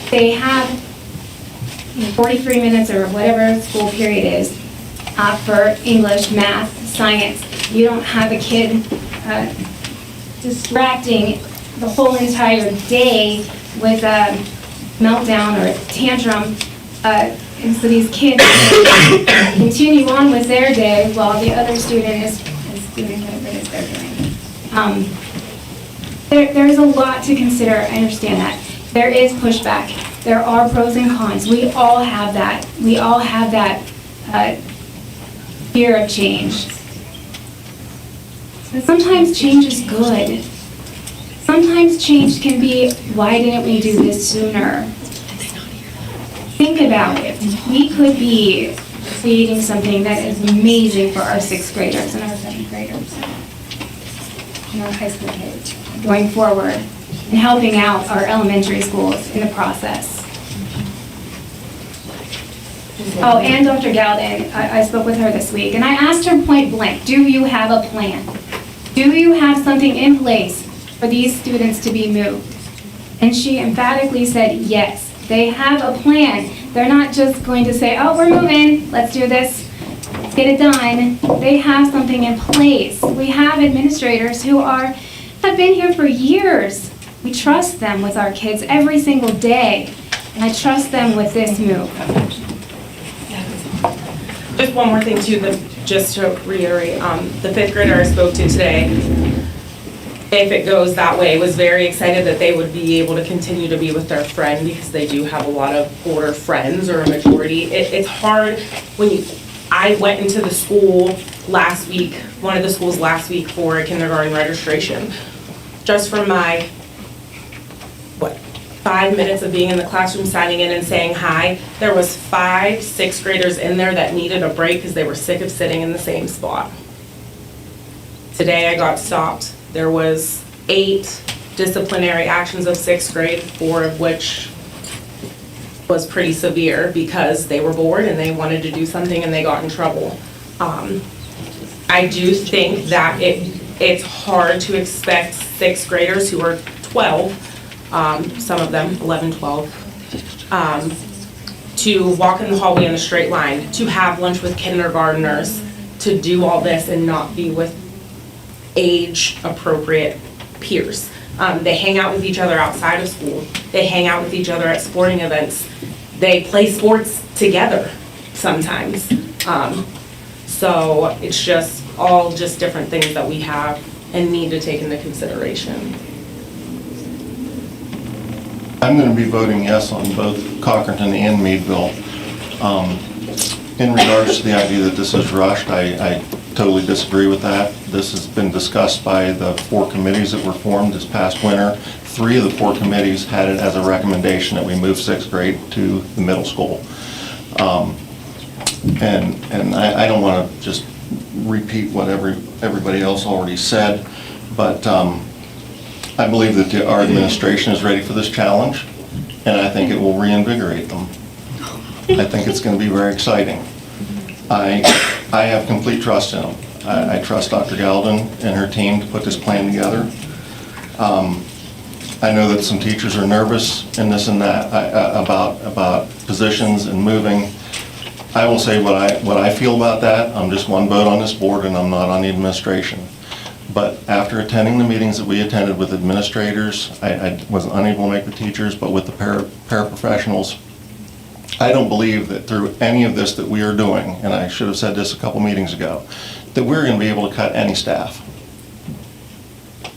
They have 43 minutes or whatever school period is for English, math, science. You don't have a kid distracting the whole entire day with a meltdown or a tantrum. And so these kids continue on with their day while the other student is doing whatever it is they're doing. There's a lot to consider, I understand that. There is pushback. There are pros and cons. We all have that. We all have that fear of change. But sometimes change is good. Sometimes change can be, why didn't we do this sooner? Think about it. We could be creating something that is amazing for our 6th graders and our 7th graders and our high school kids going forward and helping out our elementary schools in the process. Oh, and Dr. Galden, I spoke with her this week, and I asked her point blank, do you have a plan? Do you have something in place for these students to be moved? And she emphatically said yes. They have a plan. They're not just going to say, oh, we're moving, let's do this, let's get it done. They have something in place. We have administrators who have been here for years. We trust them with our kids every single day, and I trust them with this move. Just one more thing too, just to reiterate, the 5th grader I spoke to today, if it goes that way, was very excited that they would be able to continue to be with their friend because they do have a lot of older friends or a majority. It's hard when I went into the school last week, one of the schools last week for a kindergarten registration. Just from my, 5 minutes of being in the classroom, signing in and saying hi, there was 5 6th graders in there that needed a break because they were sick of sitting in the same spot. Today I got stopped. There was 8 disciplinary actions of 6th grade, 4 of which was pretty severe because they were bored and they wanted to do something and they got in trouble. I do think that it's hard to expect 6th graders who are 12, some of them 11, 12, to walk in the hallway in a straight line, to have lunch with kindergartners, to do all this and not be with age-appropriate peers. They hang out with each other outside of school. They hang out with each other at sporting events. They play sports together sometimes. So it's just all just different things that we have and need to take into consideration. I'm going to be voting yes on both Cochranton and Meadville. In regards to the idea that this is rushed, I totally disagree with that. This has been discussed by the 4 committees that were formed this past winter. 3 of the 4 committees had it as a recommendation that we move 6th grade to the middle school. And I don't want to just repeat what everybody else already said, but I believe that our administration is ready for this challenge, and I think it will reinvigorate them. I think it's going to be very exciting. I have complete trust in them. I trust Dr. Galden and her team to put this plan together. I know that some teachers are nervous and this and that about positions and moving. I will say what I feel about that. I'm just one vote on this board and I'm not on the administration. But after attending the meetings that we attended with administrators, I was unable to make the teachers, but with the paraprofessionals, I don't believe that through any of this that we are doing, and I should have said this a couple meetings ago, that we're going to be able to cut any staff.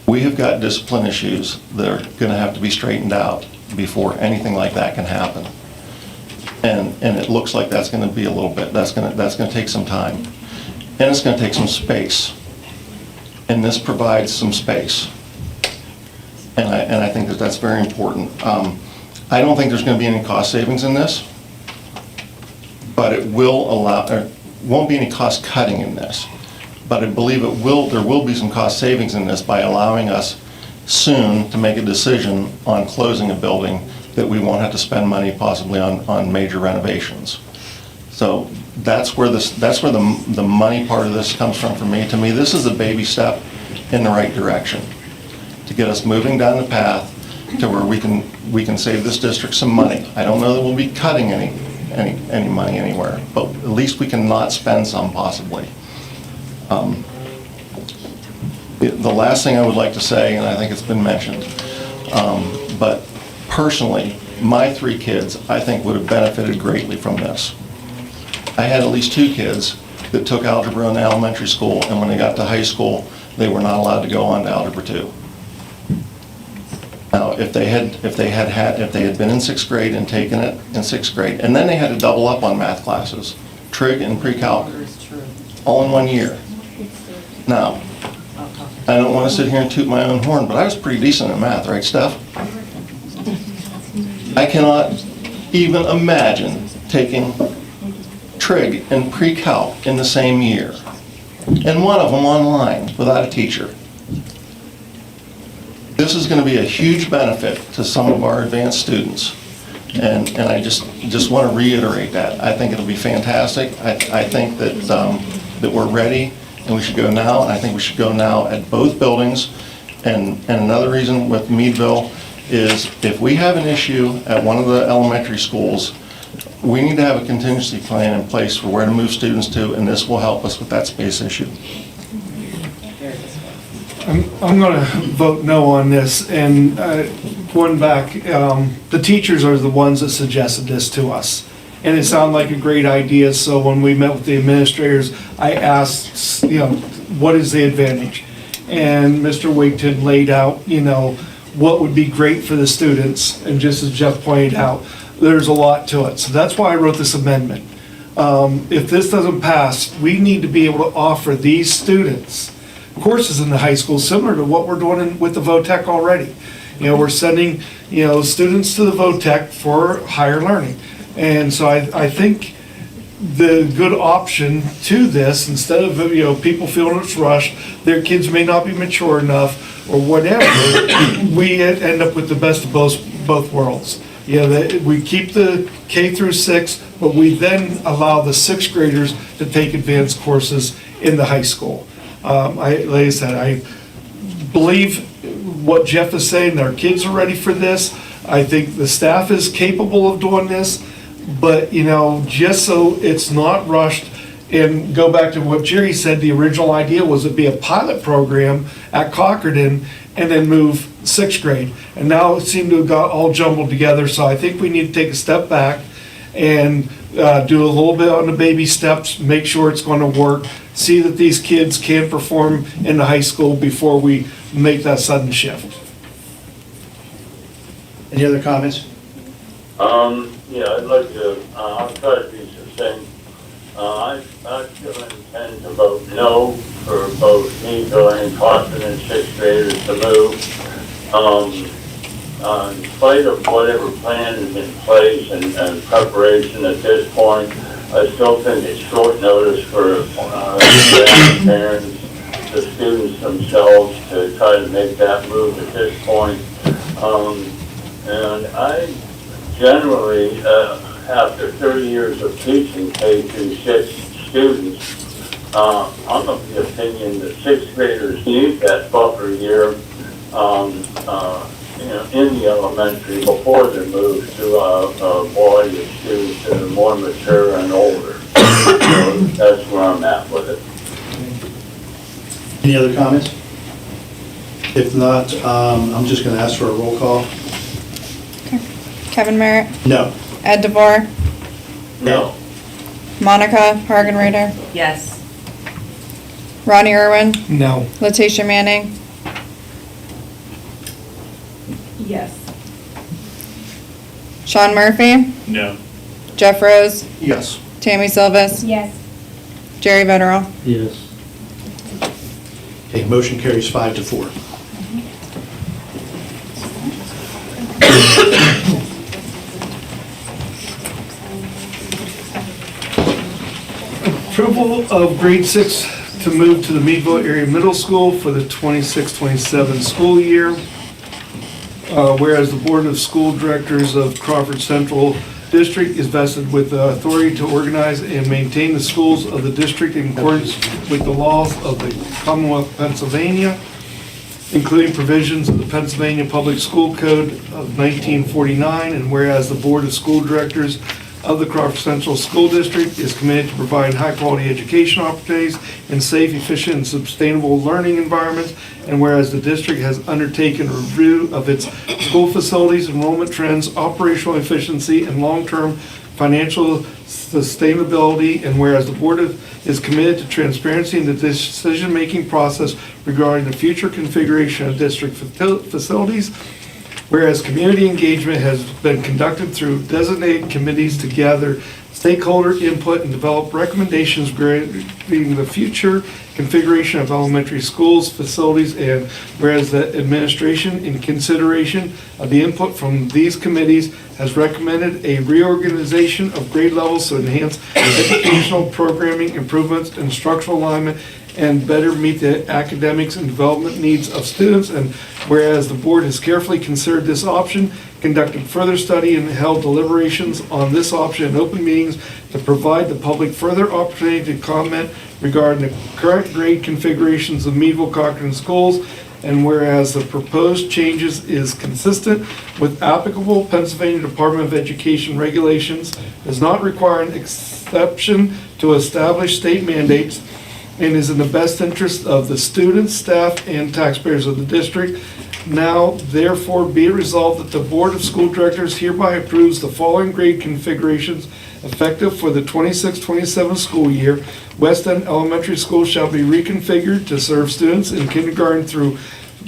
We have got discipline issues that are going to have to be straightened out before anything like that can happen. And it looks like that's going to be a little bit, that's going to take some time. And it's going to take some space. And this provides some space. And I think that that's very important. I don't think there's going to be any cost savings in this, but it will allow, there won't be any cost cutting in this. But I believe there will be some cost savings in this by allowing us soon to make a decision on closing a building that we won't have to spend money possibly on major renovations. So that's where the money part of this comes from for me. To me, this is a baby step in the right direction to get us moving down the path to where we can save this district some money. I don't know that we'll be cutting any money anywhere, but at least we can not spend some possibly. The last thing I would like to say, and I think it's been mentioned, but personally, my 3 kids, I think, would have benefited greatly from this. I had at least 2 kids that took algebra in elementary school, and when they got to high school, they were not allowed to go on to algebra 2. Now, if they had been in 6th grade and taken it in 6th grade, and then they had to double up on math classes, trig and pre-calc, all in 1 year. Now, I don't want to sit here and toot my own horn, but I was pretty decent at math, right, Steph? I cannot even imagine taking trig and pre-calc in the same year, and one of them online without a teacher. This is going to be a huge benefit to some of our advanced students, and I just want to reiterate that. I think it'll be fantastic. I think that that we're ready, and we should go now, and I think we should go now at both buildings. And another reason with Meadville is if we have an issue at one of the elementary schools, we need to have a contingency plan in place for where to move students to, and this will help us with that space issue. I'm going to vote no on this, and going back, the teachers are the ones that suggested this to us. And it sounded like a great idea, so when we met with the administrators, I asked, what is the advantage? And Mr. Wigton laid out, what would be great for the students, and just as Jeff pointed out, there's a lot to it. So that's why I wrote this amendment. If this doesn't pass, we need to be able to offer these students courses in the high school similar to what we're doing with the VOTEC already. We're sending, students to the VOTEC for higher learning. And so I think the good option to this, instead of, people feeling it's rushed, their kids may not be mature enough or whatever, we end up with the best of both worlds. We keep the K through 6, but we then allow the 6th graders to take advanced courses in the high school. Like I said, I believe what Jeff is saying, our kids are ready for this. I think the staff is capable of doing this, but just so it's not rushed, and go back to what Jerry said, the original idea was it'd be a pilot program at Cockerton and then move 6th grade. And now it seemed to have got all jumbled together, so I think we need to take a step back and do a little bit on the baby steps, make sure it's going to work, see that these kids can perform in the high school before we make that sudden shift. Any other comments? Yeah, I'd like to, I'll try to be succinct. I still intend to vote no for both Meadville and Crawford and 6th graders to move. In spite of whatever plan is in place and preparation at this point, I still think it's short notice for the parents, the students themselves to try to make that move at this point. And I generally, after 30 years of teaching K through 6 students, I'm of the opinion that 6th graders need that buffer year in the elementary before they move to a body of students that are more mature and older. So that's where I'm at with it. Any other comments? If not, I'm just going to ask for a roll call. Kevin Merritt, No. Ed DeVore, No. Monica Hagenreiter, Yes. Ronnie Irwin, No. Letitia Manning, Yes. Sean Murphy, No. Jeff Rose, Yes. Tammy Silvis, Yes. Jerry Vetterall. Yes. Okay, motion carries 5-4. Approval of grade 6 to move to the Meadville Area Middle School for the 26-27 school year. Whereas the Board of School Directors of Crawford Central District is vested with the authority to organize and maintain the schools of the district in accordance with the laws of the Commonwealth of Pennsylvania, including provisions of the Pennsylvania Public School Code of 1949, and whereas the Board of School Directors of the Crawford Central School District is committed to provide high-quality education opportunities and safe, efficient, and sustainable learning environments, and whereas the district has undertaken a review of its school facilities, enrollment trends, operational efficiency, and long-term financial sustainability, and whereas the board is committed to transparency in the decision-making process regarding the future configuration of district facilities, whereas community engagement has been conducted through designated committees to gather stakeholder input and develop recommendations regarding the future configuration of elementary schools, facilities, and whereas the administration, in consideration of the input from these committees, has recommended a reorganization of grade levels to enhance educational programming improvements and structural alignment and better meet the academics and development needs of students, and whereas the board has carefully considered this option, conducted further study, and held deliberations on this option in open meetings to provide the public further opportunity to comment regarding the current grade configurations of Meadville Cochran schools, and whereas the proposed changes is consistent with applicable Pennsylvania Department of Education regulations, does not require an exception to established state mandates, and is in the best interest of the students, staff, and taxpayers of the district. Now, therefore, be it resolved that the Board of School Directors hereby approves the following grade configurations effective for the 26-27 school year. West End Elementary School shall be reconfigured to serve students in kindergarten through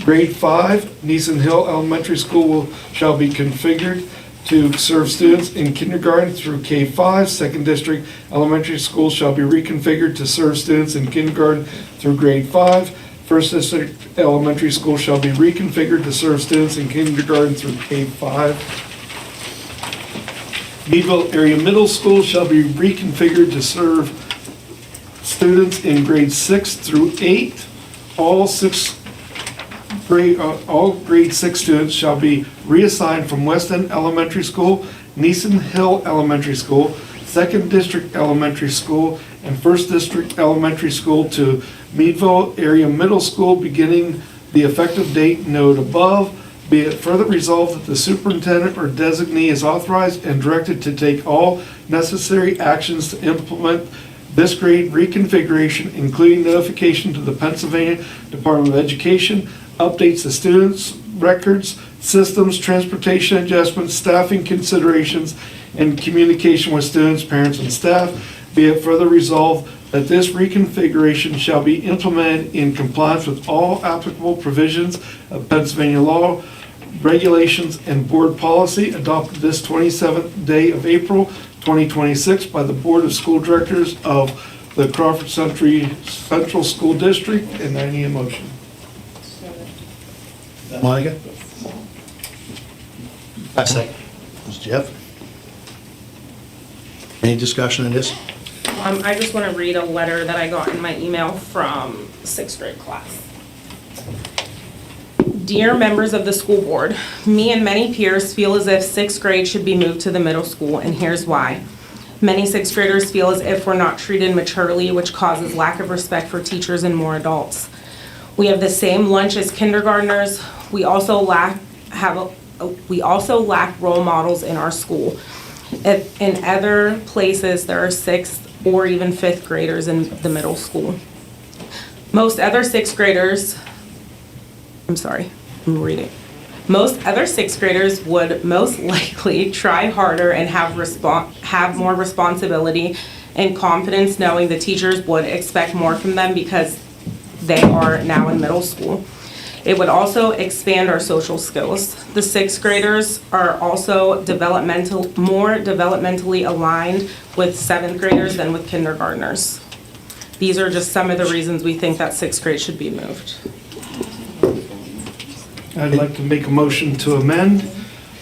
grade 5. Neeson Hill Elementary School shall be configured to serve students in kindergarten through K-5. Second District Elementary School shall be reconfigured to serve students in kindergarten through grade 5. First District Elementary School shall be reconfigured to serve students in kindergarten through K-5. Meadville Area Middle School shall be reconfigured to serve students in grades 6 through 8. All grade 6 students shall be reassigned from West End Elementary School, Neeson Hill Elementary School, Second District Elementary School, and First District Elementary School to Meadville Area Middle School, beginning the effective date noted above. Be it further resolved that the superintendent or designee is authorized and directed to take all necessary actions to implement this grade reconfiguration, including notification to the Pennsylvania Department of Education, updates to students' records, systems, transportation adjustments, staffing considerations, and communication with students, parents, and staff. Be it further resolved that this reconfiguration shall be implemented in compliance with all applicable provisions of Pennsylvania law, regulations, and board policy adopted this 27th day of April 2026 by the Board of School Directors of the Crawford Central School District, and I need a motion. Monica? Second. Mr. Jeff? Any discussion on this? I just want to read a letter that I got in my email from 6th grade class. Dear members of the school board, me and many peers feel as if 6th grade should be moved to the middle school, and here's why. Many 6th graders feel as if we're not treated maturely, which causes lack of respect for teachers and more adults. We have the same lunch as kindergartners. We also lack role models in our school. In other places, there are 6th or even 5th graders in the middle school. Most other 6th graders I'm sorry, I'm reading. Most other sixth graders would most likely try harder and have more responsibility and confidence, knowing the teachers would expect more from them because they are now in middle school. It would also expand our social skills. The sixth graders are also more developmentally aligned with seventh graders than with kindergartners. These are just some of the reasons we think that sixth grade should be moved. I'd like to make a motion to amend.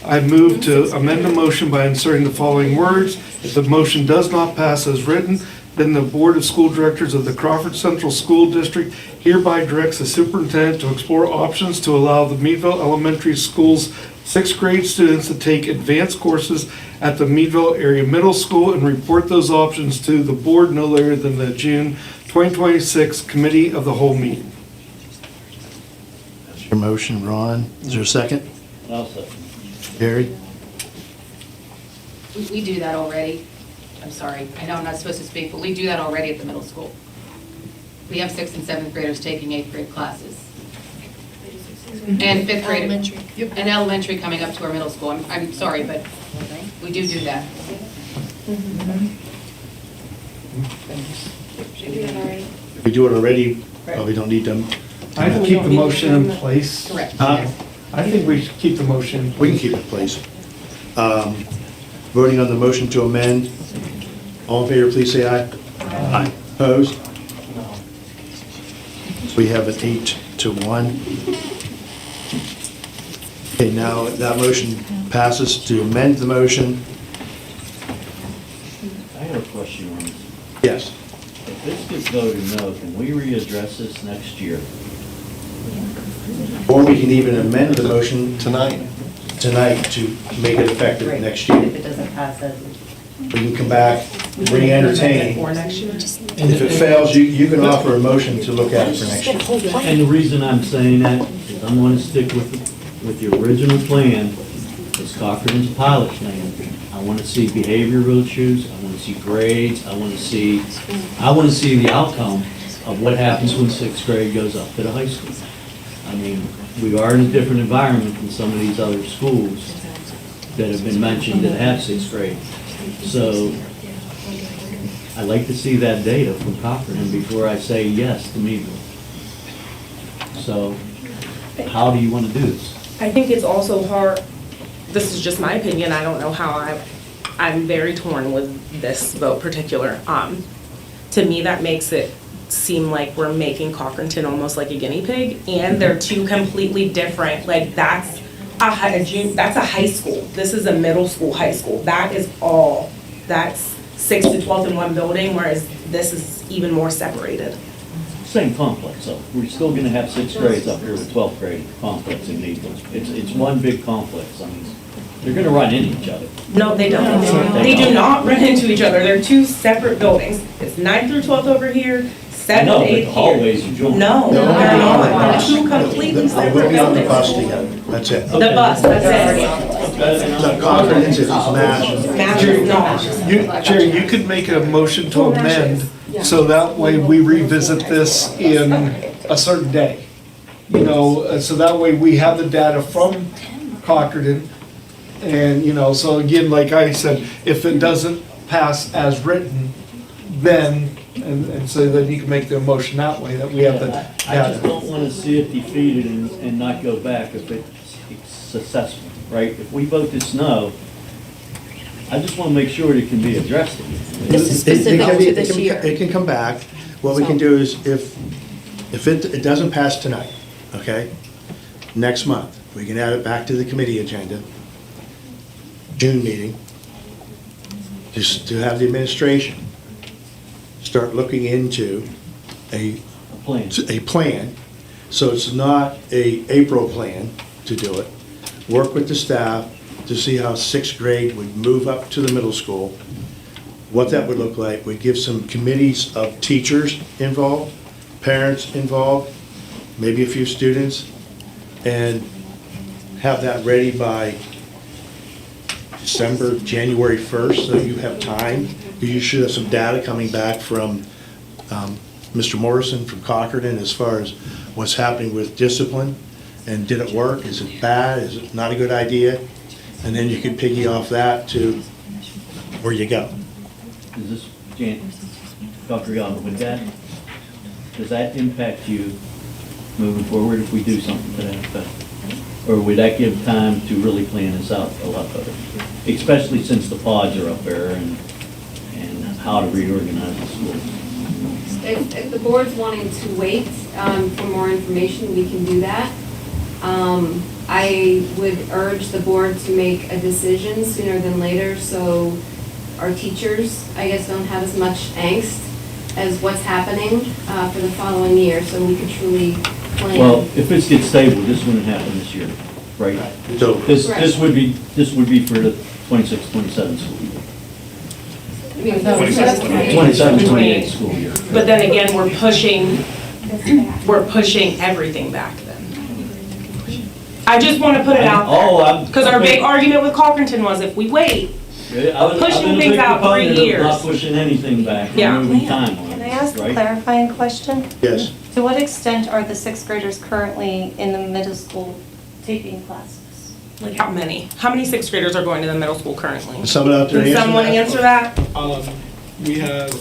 I move to amend the motion by inserting the following words. If the motion does not pass as written, then the Board of School Directors of the Crawford Central School District hereby directs the superintendent to explore options to allow the Meadville Elementary School's sixth grade students to take advanced courses at the Meadville Area Middle School and report those options to the board no later than the June 2026 Committee of the Whole meeting. That's your motion, Ron. Is there a second? I'll second. Gary? We do that already. I'm sorry, I know I'm not supposed to speak, but we do that already at the middle school. We have 6th and 7th graders taking 8th grade classes. And 5th grade. Elementary. And elementary coming up to our middle school. I'm sorry, but we do that. We do it already, probably don't need them. I'd keep the motion in place. Correct. I think we should keep the motion. We can keep it in place. Voting on the motion to amend. All in favor, please say aye. Aye. Opposed? We have an 8-1. Okay, now that motion passes to amend the motion. I have a question on this. Yes. If this gets voted no, can we readdress this next year? Or we can even amend the motion Tonight. to make it effective next year. If it doesn't pass it. We can come back, re-entertain. If it fails, you can offer a motion to look at it for next year. And the reason I'm saying that is I'm going to stick with the original plan. It's Cochrane's pilot plan. I want to see behavioral issues, I want to see grades, I want to see the outcome of what happens when sixth grade goes up to the high school. I mean, we are in a different environment than some of these other schools that have been mentioned that have sixth grade. So I'd like to see that data from Cochrane before I say yes to Meadville. So how do you want to do this? I think it's also hard, this is just my opinion, I don't know how I'm very torn with this vote particular. To me, that makes it seem like we're making Cochranton almost like a guinea pig, and they're two completely different, like that's a high school. This is a middle school, high school. That is all, that's 6th to 12th in one building, whereas this is even more separated. Same complex, so we're still going to have sixth grades up here with 12th grade complex in Meadville. It's one big complex. I mean, they're going to run into each other. No, they don't. They do not run into each other. They're two separate buildings. It's 9th through 12th over here, 7th, 8th here. The hallways are joined. No, they're not. They're two completely separate We'll be on the buildings. bus together, that's it. The bus, that's it. The Cochran's is MASH. Math is not. Jerry, you could make a motion to amend, so that way we revisit this in a certain day. You know, so that way we have the data from Cochrane. And, you know, so again, like I said, if it doesn't pass as written, then, and so then you can make the motion that way, that we have the I just data. don't want to see it defeated and not go back if it's successful, right? If we vote this no, I just want to make sure it can be addressed. This is specific to this year. It can come back. What we can do is if it doesn't pass tonight, okay, next month, we can add it back to the committee agenda, June meeting, just to have the administration start looking into a plan. So it's not a April plan to do it. Work with the staff to see how sixth grade would move up to the middle school, what that would look like. We'd give some committees of teachers involved, parents involved, maybe a few students, and have that ready by December, January 1st, so you have time. You should have some data coming back from Mr. Morrison from Cochrane as far as what's happening with discipline And did it work? Is it bad? Is it not a good idea? And then you could piggy off that to where you go. Is this, Dr. Young, would that, does that impact you moving forward if we do something to that effect? Or would that give time to really plan this out a lot better? Especially since the pods are up there and how to reorganize the schools. If the board's wanting to wait for more information, we can do that. I would urge the board to make a decision sooner than later, so our teachers, I guess, don't have as much angst as what's happening for the following year, so we could truly plan. Well, if this gets stable, this wouldn't happen this year, right? So this would be for the 26-27 school year. 27-28 school year. But then again, we're pushing everything back then. I just want to put it out there. Because our big argument with Cochranton was if we wait, pushing things out 3 years. Not pushing anything back, Yeah. moving timelines, Can I ask a right? clarifying question? Yes. To what extent are the sixth graders currently in the middle school taking classes? Like how many? How many sixth graders are going to the middle school currently? Is someone out there Can someone answer that? We have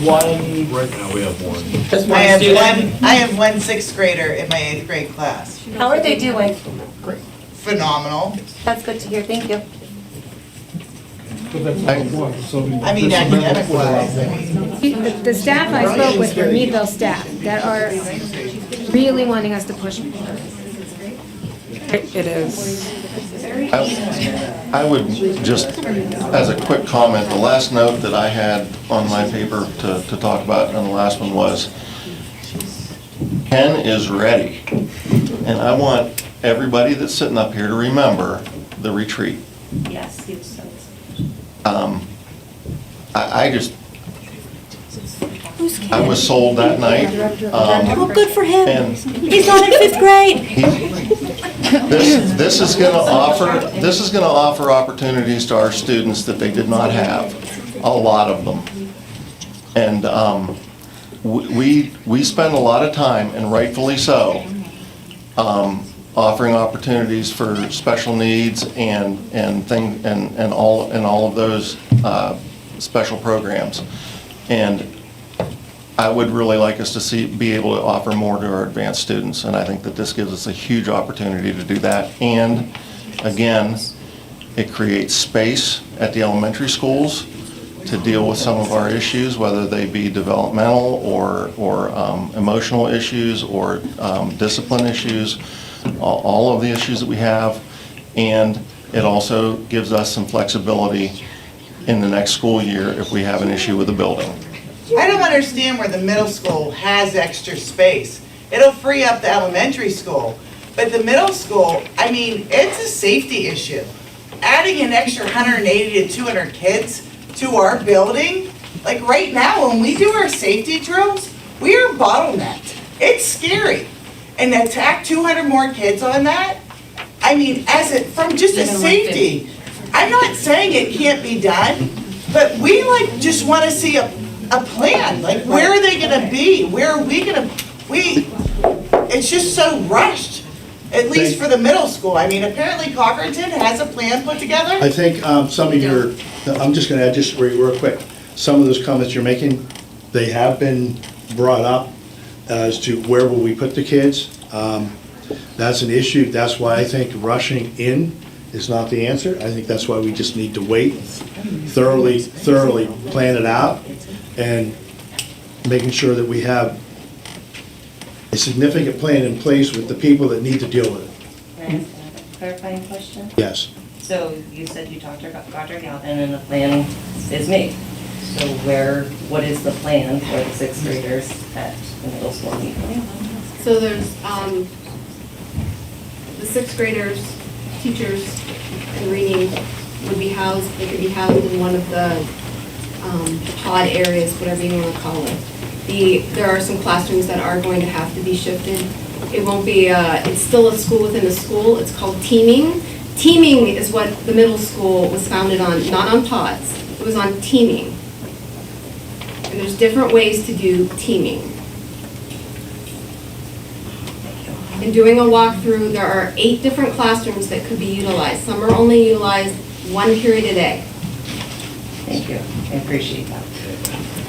one. Right now, we have one. Just I one have student? I have one sixth grader in my 8th grade class. How are they doing? Great. Phenomenal. That's good to hear, thank you. I mean, academic wise, The staff I spoke with were Meadville staff that are really wanting us to push more. It is. I would just, as a quick comment, the last note that I had on my paper to talk about, and the last one was, Ken is ready. And I want everybody that's sitting up here to remember the retreat. Yes, he was. I just, I was sold that night. Well, good for him. And He's not in 5th grade. this is going to offer opportunities to our students that they did not have, a lot of them. And we spend a lot of time, and rightfully so, offering opportunities for special needs and all of those special programs. And I would really like us to be able to offer more to our advanced students, and I think that this gives us a huge opportunity to do that. And again, it creates space at the elementary schools to deal with some of our issues, whether they be developmental or emotional issues or discipline issues, all of the issues that we have. And it also gives us some flexibility in the next school year if we have an issue with the building. I don't understand where the middle school has extra space. It'll free up the elementary school, but the middle school, I mean, it's a safety issue. Adding an extra 180 to 200 kids to our building, like right now when we do our safety drills, we are bottlenecked. It's scary. And to tack 200 more kids on that, I mean, from just a safety, I'm not saying it can't be done, but we just want to see a plan. Like, where are they going to be? Where are we going to, it's just so rushed, at least for the middle school. I mean, apparently Cochranton has a plan put together. I think some of your, I'm just going to add just real quick, some of those comments you're making, they have been brought up as to where will we put the kids. That's an issue. That's why I think rushing in is not the answer. I think that's why we just need to wait, thoroughly plan it out, and making sure that we have a significant plan in place with the people that need to deal with it. Can I ask another clarifying question? Yes. So you said you talked to Dr. Galvin and the plan is made. So what is the plan for the sixth graders at the middle school? So there's, the sixth graders, teachers, and reading would be housed, they could be housed in one of the pod areas, whatever you want to call it. There are some classrooms that are going to have to be shifted. It won't be, it's still a school within a school. It's called teaming. Teaming is what the middle school was founded on, not on pods. It was on teaming. And there's different ways to do teaming. in doing a walkthrough, there are 8 different classrooms that could be utilized. Some are only utilized 1 period a day. Thank you, I appreciate that.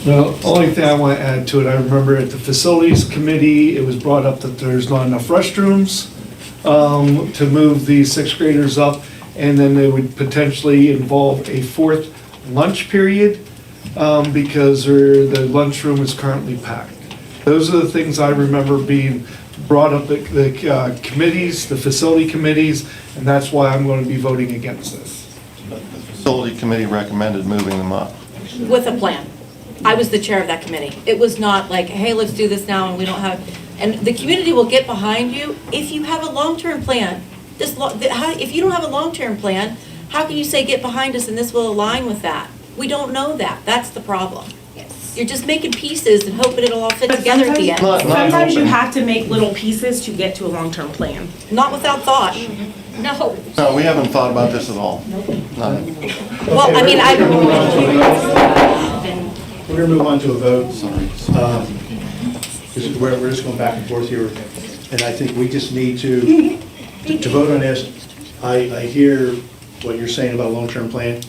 The only thing I want to add to it, I remember at the facilities committee, it was brought up that there's not enough restrooms to move the 6th graders up, and then they would potentially involve a 4th lunch period because the lunchroom is currently packed. Those are the things I remember being brought up at the committees, the facility committees, and that's why I'm going to be voting against this. The facility committee recommended moving them up. With a plan. I was the chair of that committee. It was not like, hey, let's do this now, and we don't have, and the community will get behind you if you have a long-term plan. If you don't have a long-term plan, how can you say get behind us and this will align with that? We don't know that. That's the problem. You're just making pieces and hoping it'll all fit together at the end. Sometimes you have to make little pieces to get to a long-term plan. Not without thought. No. No, we haven't thought about this at all. None. Well, I mean, We're going to move on to a vote. We're just going back and forth here, and I think we just need to vote on this. I hear what you're saying about long-term plan.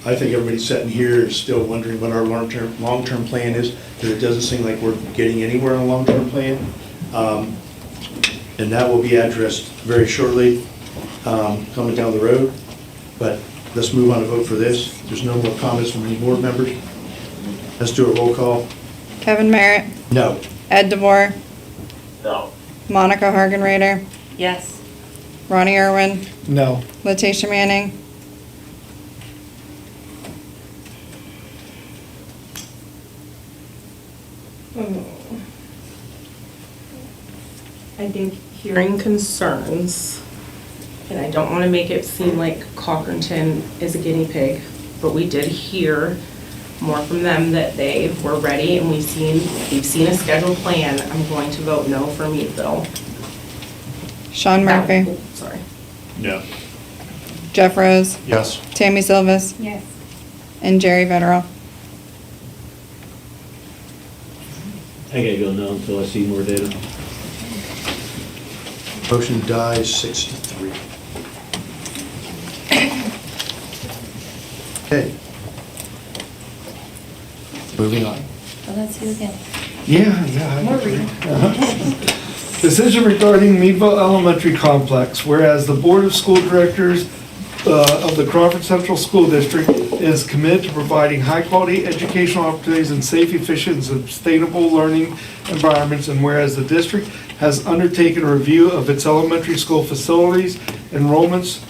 I think everybody sitting here is still wondering what our long-term plan is, because it doesn't seem like we're getting anywhere on a long-term plan. And that will be addressed very shortly coming down the road. But let's move on to vote for this. There's no more comments from any board members. Let's do a roll call. Kevin Merritt, No. Ed DeVore, No. Monica Hargenrader, Yes. Ronnie Irwin, No. Letitia Manning, I think hearing concerns, and I don't want to make it seem like Cochranton is a guinea pig, but we did hear more from them that they were ready, and we've seen a scheduled plan. I'm going to vote no for Meadville. Sean Murphy, Oh, sorry. No. Jeff Rose, Yes. Tammy Silvas, Yes. and Jerry Vetterall. I gotta go now until I see more data. Motion dies 6-3. Okay. Moving on. Oh, that's you again. Yeah. More reading. Decision regarding Meadville Elementary Complex, whereas the Board of School Directors of the Crawford Central School District is committed to providing high-quality educational opportunities and safe, efficient, and sustainable learning environments, and whereas the district has undertaken a review of its elementary school facilities, enrollments,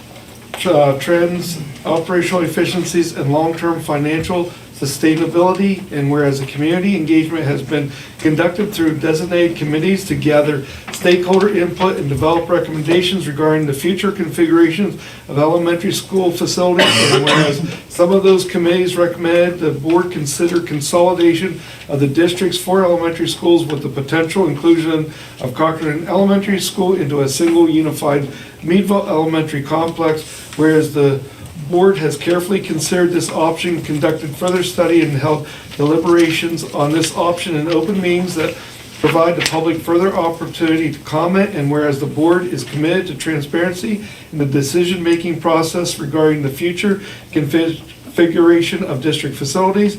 trends, operational efficiencies, and long-term financial sustainability, and whereas the community engagement has been conducted through designated committees to gather stakeholder input and develop recommendations regarding the future configurations of elementary school facilities, and whereas some of those committees recommended the board consider consolidation of the district's 4 elementary schools with the potential inclusion of Cochran Elementary School into a single unified Meadville Elementary Complex, whereas the board has carefully considered this option, conducted further study, and held deliberations on this option in open meetings that provide the public further opportunity to comment, and whereas the board is committed to transparency in the decision-making process regarding the future configuration of district facilities,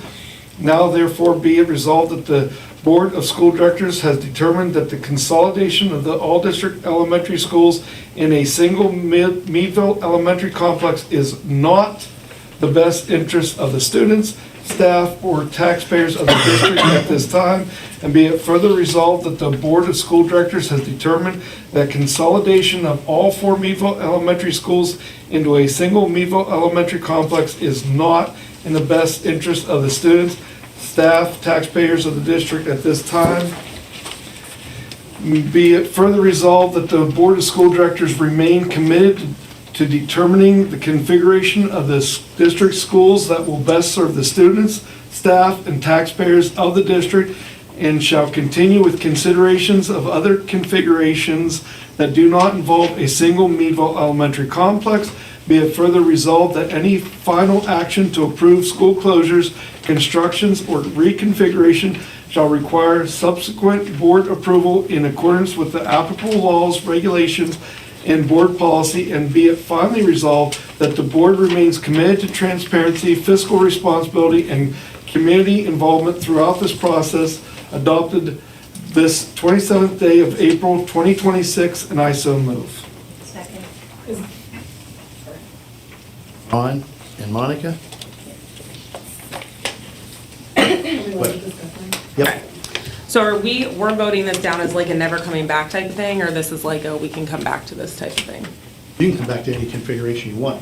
now therefore be it resolved that the Board of School Directors has determined that the consolidation of the all-district elementary schools in a single Meadville Elementary Complex is not the best interest of the students, staff, or taxpayers of the district at this time, and be it further resolved that the Board of School Directors has determined that consolidation of all 4 Meadville elementary schools into a single Meadville Elementary Complex is not in the best interest of the students, staff, taxpayers of the district at this time. Be it further resolved that the Board of School Directors remain committed to determining the configuration of the district schools that will best serve the students, staff, and taxpayers of the district, and shall continue with considerations of other configurations that do not involve a single Meadville Elementary Complex. Be it further resolved that any final action to approve school closures, constructions, or reconfiguration shall require subsequent board approval in accordance with the applicable laws, regulations, and board policy, and be it finally resolved that the board remains committed to transparency, fiscal responsibility, and community involvement throughout this process, adopted this 27th day of April 2026, and I so move. Second. Ron and Monica? Yep. So we're voting this down as like a never coming back type of thing, or this is like a we can come back to this type of thing? You can come back to any configuration you want.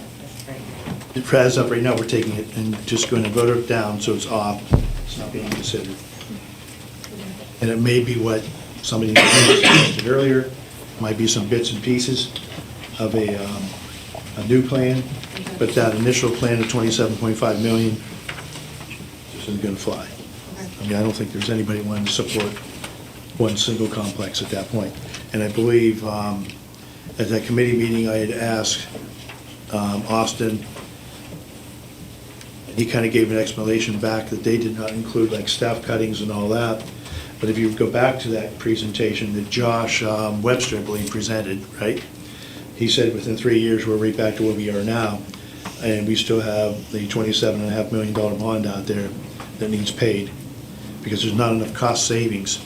As of right now, we're taking it and just going to vote it down, so it's off. It's not being considered. And it may be what somebody suggested earlier, might be some bits and pieces of a new plan, but that initial plan of 27.5 million isn't going to fly. I mean, I don't think there's anybody wanting to support one single complex at that point. And I believe at that committee meeting, I had asked Austin, and he kind of gave an explanation back that they did not include like staff cuttings and all that. But if you go back to that presentation that Josh Webster, I believe, presented, right? He said within 3 years, we're right back to where we are now. And we still have the $27.5 million bond out there that needs paid because there's not enough cost savings.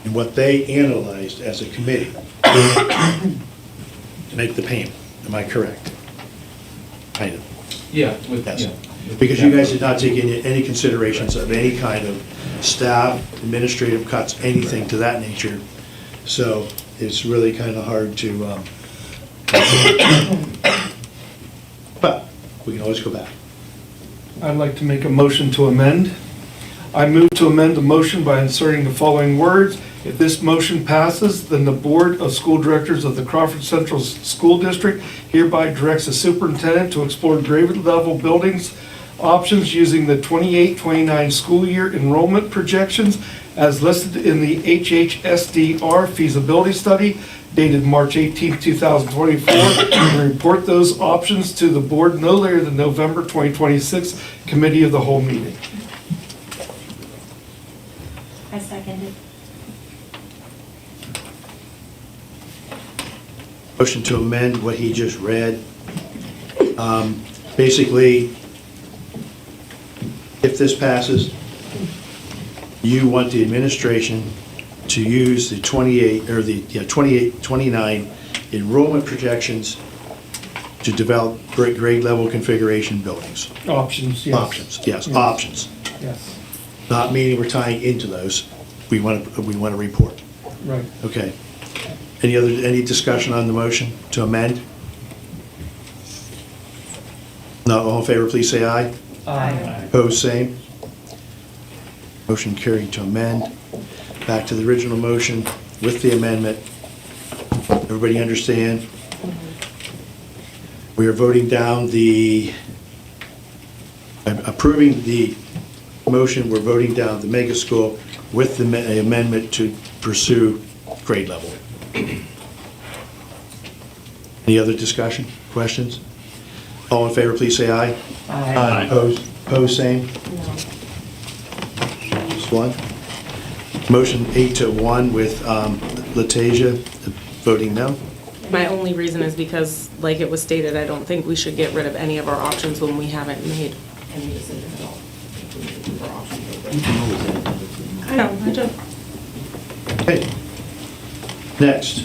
And what they analyzed as a committee to make the payment. Am I correct? Kind of. Yeah. Yes. Because you guys did not take any considerations of any kind of staff, administrative cuts, anything to that nature. So it's really kind of hard to, but we can always go back. I'd like to make a motion to amend. I move to amend the motion by inserting the following words. If this motion passes, then the Board of School Directors of the Crawford Central School District hereby directs the superintendent to explore grade level buildings options using the 28-29 school year enrollment projections as listed in the HHSDR feasibility study dated March 18, 2024, and report those options to the board no later than November 2026 Committee of the Whole meeting. I second it. Motion to amend what he just read. Basically, if this passes, you want the administration to use the 29 enrollment projections to develop grade level configuration buildings. Options, yes. Options, yes, options. Yes. Not meaning we're tying into those. We want to report. Right. Okay. Any discussion on the motion to amend? Not all in favor, please say aye. Aye. Opposed, same. Motion carried to amend. Back to the original motion with the amendment. Everybody understand? We are voting down approving the motion, we're voting down the mega school with the amendment to pursue grade level. Any other discussion, questions? All in favor, please say aye. Aye. Opposed, same? No. Just one. Motion 8-1 with Latasia voting no. My only reason is because, like it was stated, I don't think we should get rid of any of our options when we haven't made any decision at all. I know, I do. Okay. Next.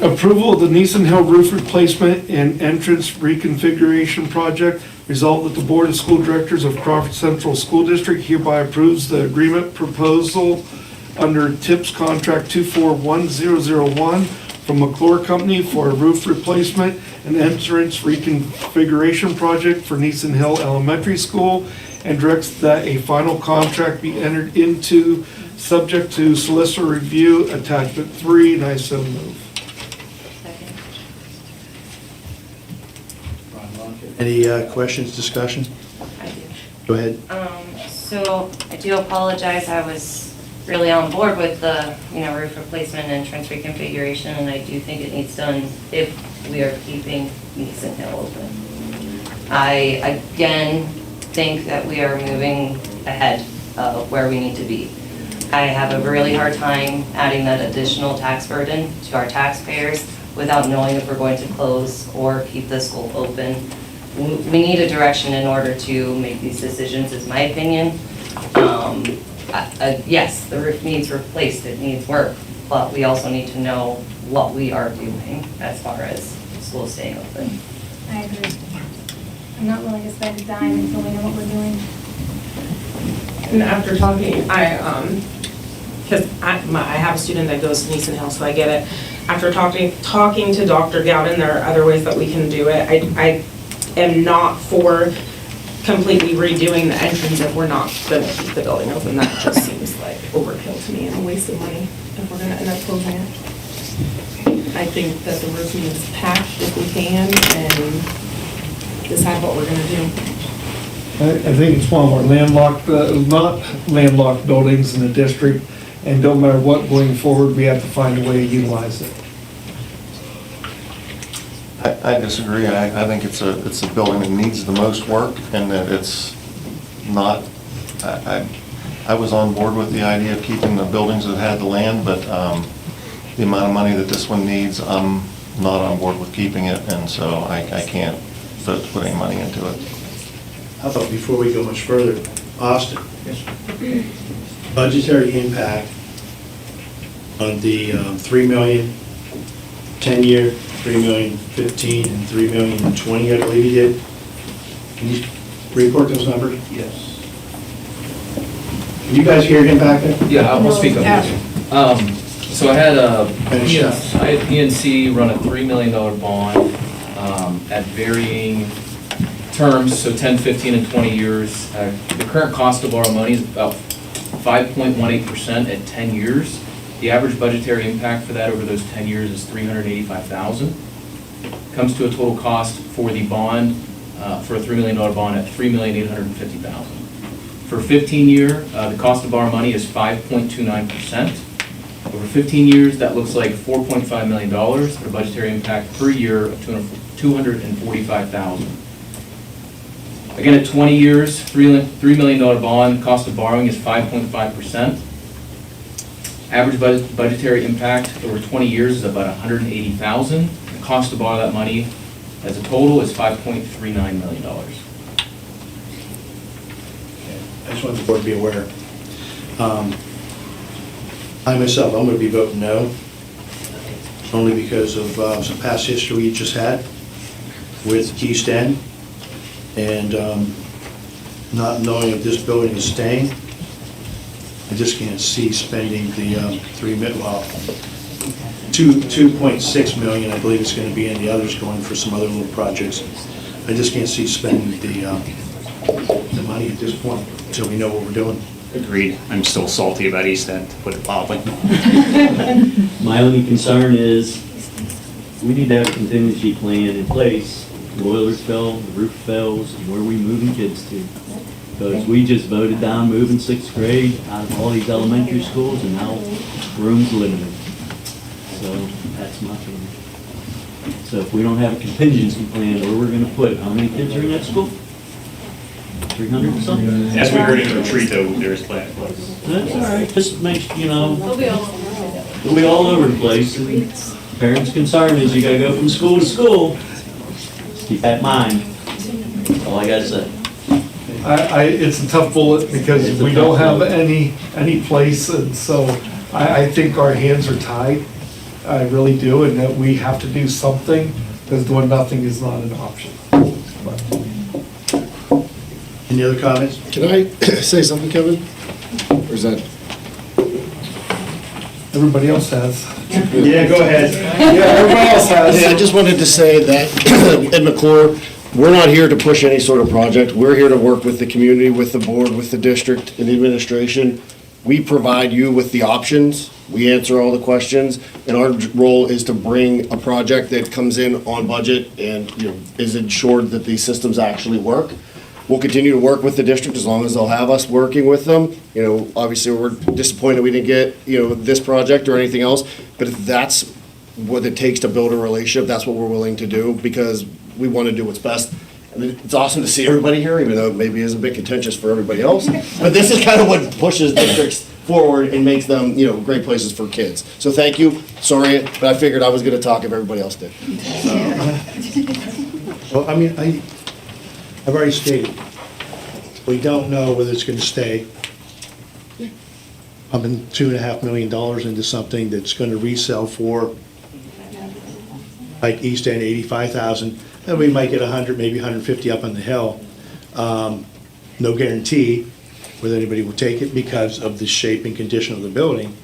Approval of the Neeson Hill roof replacement and entrance reconfiguration project. Resolved that the Board of School Directors of Crawford Central School District hereby approves the agreement proposal under TIPS Contract 241001 from McClure Company for a roof replacement and entrance reconfiguration project for Neeson Hill Elementary School, and directs that a final contract be entered into subject to solicitor review, attachment 3, and I so move. Any questions, discussion? I do. Go ahead. So I do apologize, I was really on board with the, roof replacement and entrance reconfiguration, and I do think it needs done if we are keeping Neeson Hill open. I, again, think that we are moving ahead of where we need to be. I have a really hard time adding that additional tax burden to our taxpayers without knowing if we're going to close or keep the school open. We need a direction in order to make these decisions, is my opinion. Yes, the roof needs replaced, it needs work, but we also need to know what we are doing as far as school staying open. I agree. I'm not willing to spend a dime until we know what we're doing. And after talking, because I have a student that goes to Neeson Hill, so I get it. After talking to Dr. Gowden, there are other ways that we can do it. I am not for completely redoing the entrance if we're not going to keep the building open. That just seems like overkill to me and a waste of money if we're going to end up closing it. I think that the roof needs patched if we can and decide what we're going to do. I think it's one of our landlocked, not landlocked buildings in the district, and no matter what going forward, we have to find a way to utilize it. I disagree. I think it's a building that needs the most work, and that it's not, I was on board with the idea of keeping the buildings that had the land, but the amount of money that this one needs, I'm not on board with keeping it, and so I can't vote to put any money into it. How about before we go much further, Austin? Budgetary impact on the 3 million 10-year, 3 million 15, and 3 million 20, I believe you did. Can you report those numbers? Yes. Can you guys hear him back there? Yeah, I'll speak up. So I had PNC run a $3 million bond at varying terms, so 10, 15, and 20 years. The current cost of our money is about 5.18% at 10 years. The average budgetary impact for that over those 10 years is $385,000. Comes to a total cost for the bond, for a $3 million bond at $3,850,000. For 15-year, the cost of our money is 5.29%. Over 15 years, that looks like $4.5 million, for a budgetary impact per year of $245,000. Again, at 20 years, $3 million bond, cost of borrowing is 5.5%. Average budgetary impact over 20 years is about $180,000. The cost to borrow that money as a total is $5.39 million. I just want the board to be aware. I myself, I'm going to be voting no, only because of some past history we just had with East End, and not knowing if this building is staying. I just can't see spending the 2.6 million, I believe it's going to be, and the others going for some other little projects. I just can't see spending the money at this point until we know what we're doing. Agreed. I'm still salty about East End, to put it mildly. My only concern is we need to have a contingency plan in place. The boilers fell, the roof fails, and where are we moving kids to? Because we just voted down moving 6th grade out of all these elementary schools, and now room's limited. So that's my feeling. So if we don't have a contingency plan where we're going to put, how many kids are in that school? 300 or something? As we heard in the retreat, though, there is plan in place. That's all right. Just makes, They'll be all it'll be all over the place. And parents' concern is you got to go from school to school. Just keep that in mind. That's all I got to say. It's a tough bullet because we don't have any place, and so I think our hands are tied. I really do, and that we have to do something, because doing nothing is not an option. Any other comments? Can I say something, Kevin? Or is that? Everybody else has. Yeah, go ahead. Yeah, everybody else has. I just wanted to say that at McClure, we're not here to push any sort of project. We're here to work with the community, with the board, with the district and the administration. We provide you with the options. We answer all the questions, and our role is to bring a project that comes in on budget and, is ensured that these systems actually work. We'll continue to work with the district as long as they'll have us working with them. Obviously, we're disappointed we didn't get, this project or anything else, but if that's what it takes to build a relationship, that's what we're willing to do, because we want to do what's best. And it's awesome to see everybody here, even though it maybe is a bit contentious for everybody else. But this is kind of what pushes districts forward and makes them, great places for kids. So thank you. Sorry, but I figured I was gonna talk if everybody else did. Well, I mean, I've already stated, we don't know whether it's gonna stay. Pumping $2.5 million into something that's gonna resell for, like East End, 85,000, then we might get 100, maybe 150 up on the hill. No guarantee whether anybody will take it because of the shape and condition of the building.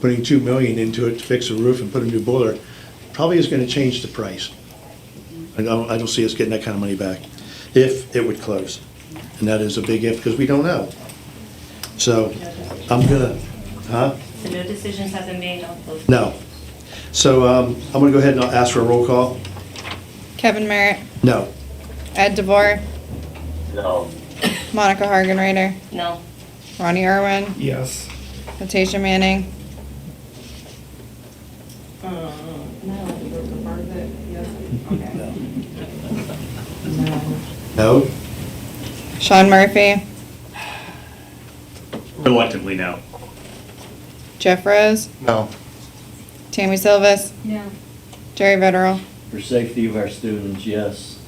Putting $2 million into it to fix a roof and put a new boiler probably is gonna change the price. I don't see us getting that kind of money back, if it would close. And that is a big if, because we don't know. So, I'm gonna, So no decisions have been made on those? no. So, I'm gonna go ahead and ask for a roll call. Kevin Merritt, No. Ed DeVore, No. Monica Hargenreiter, No. Ronnie Irwin, Yes. Natasha Manning, No, the part of it, yes, okay. No? Sean Murphy, Reluctantly, no. Jeff Rose, No. Tammy Silvas, No. Jerry Vetterl. For safety of our students, yes.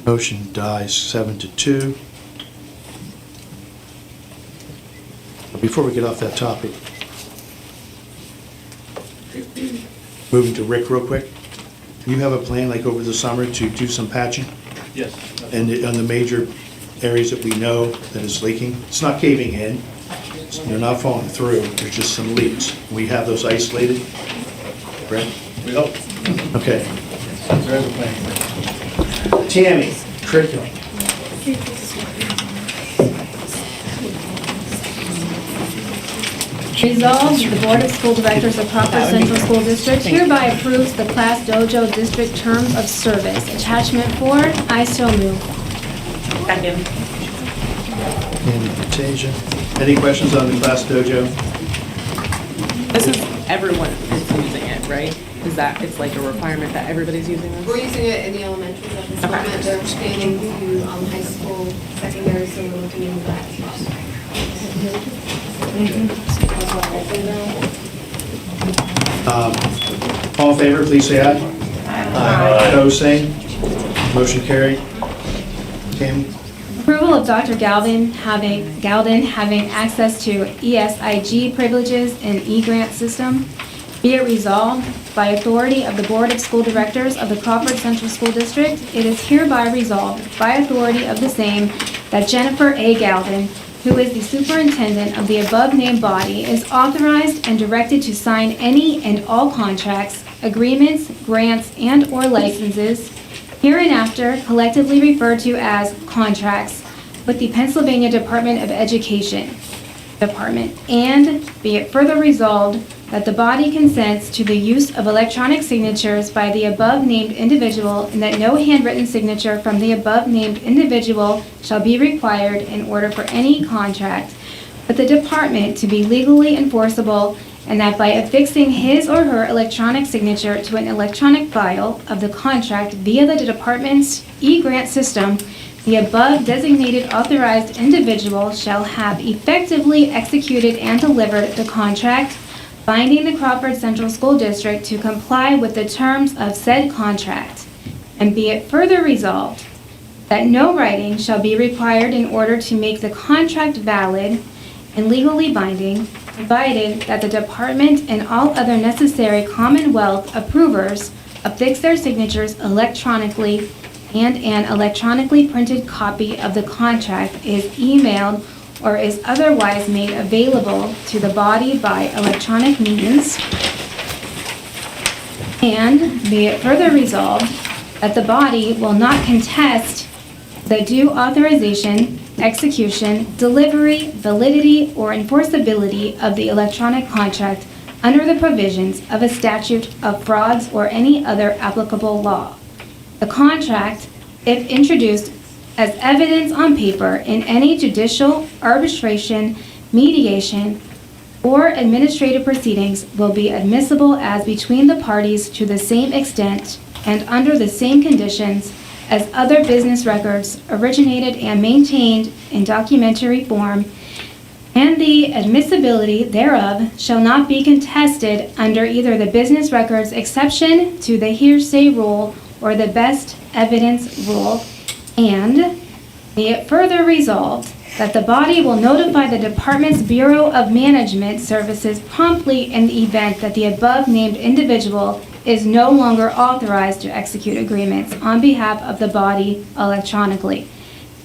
Motion dies 7-2. But before we get off that topic, moving to Rick real quick. Do you have a plan, like over the summer, to do some patching? Yes. And on the major areas that we know that is leaking? It's not caving in, they're not falling through, there's just some leaks. We have those isolated? Brent? We hope. Okay. There is a plan. Tammy, curriculum. Resolved, the Board of School Directors of Crawford Central School District hereby approves the Class Dojo District Terms of Service. Attachment 4, I so move. Second. Andy Fantasia. Any questions on the class dojo? This is, everyone is using it, right? Is that, it's like a requirement that everybody's using this? We're using it in the elementary at this Okay. moment. They're expanding to high school, secondary, so we're looking into that as well. All in favor, please say aye. Aye. Opposed, same. Motion carried. Tammy? Approval of Dr. Galvin having access to ESIG privileges in e-grant system. Be it resolved by authority of the Board of School Directors of the Crawford Central School District, it is hereby resolved by authority of the same that Jennifer A. Galvin, who is the superintendent of the above-named body, is authorized and directed to sign any and all contracts, agreements, grants, and/or licenses hereinafter collectively referred to as contracts with the Pennsylvania Department of Education Department, and be it further resolved that the body consents to the use of electronic signatures by the above-named individual and that no handwritten signature from the above-named individual shall be required in order for any contract with the department to be legally enforceable, and that by affixing his or her electronic signature to an electronic file of the contract via the department's e-grant system, the above designated authorized individual shall have effectively executed and delivered the contract binding the Crawford Central School District to comply with the terms of said contract. And be it further resolved that no writing shall be required in order to make the contract valid and legally binding, provided that the department and all other necessary Commonwealth approvers affix their signatures electronically, and an electronically printed copy of the contract is emailed or is otherwise made available to the body by electronic means. And be it further resolved that the body will not contest the due authorization, execution, delivery, validity, or enforceability of the electronic contract under the provisions of a statute of frauds or any other applicable law. The contract, if introduced as evidence on paper in any judicial, arbitration, mediation, or administrative proceedings, will be admissible as between the parties to the same extent and under the same conditions as other business records originated and maintained in documentary form and the admissibility thereof shall not be contested under either the business records exception to the hearsay rule or the best evidence rule, and be it further resolved that the body will notify the department's Bureau of Management Services promptly in the event that the above-named individual is no longer authorized to execute agreements on behalf of the body electronically,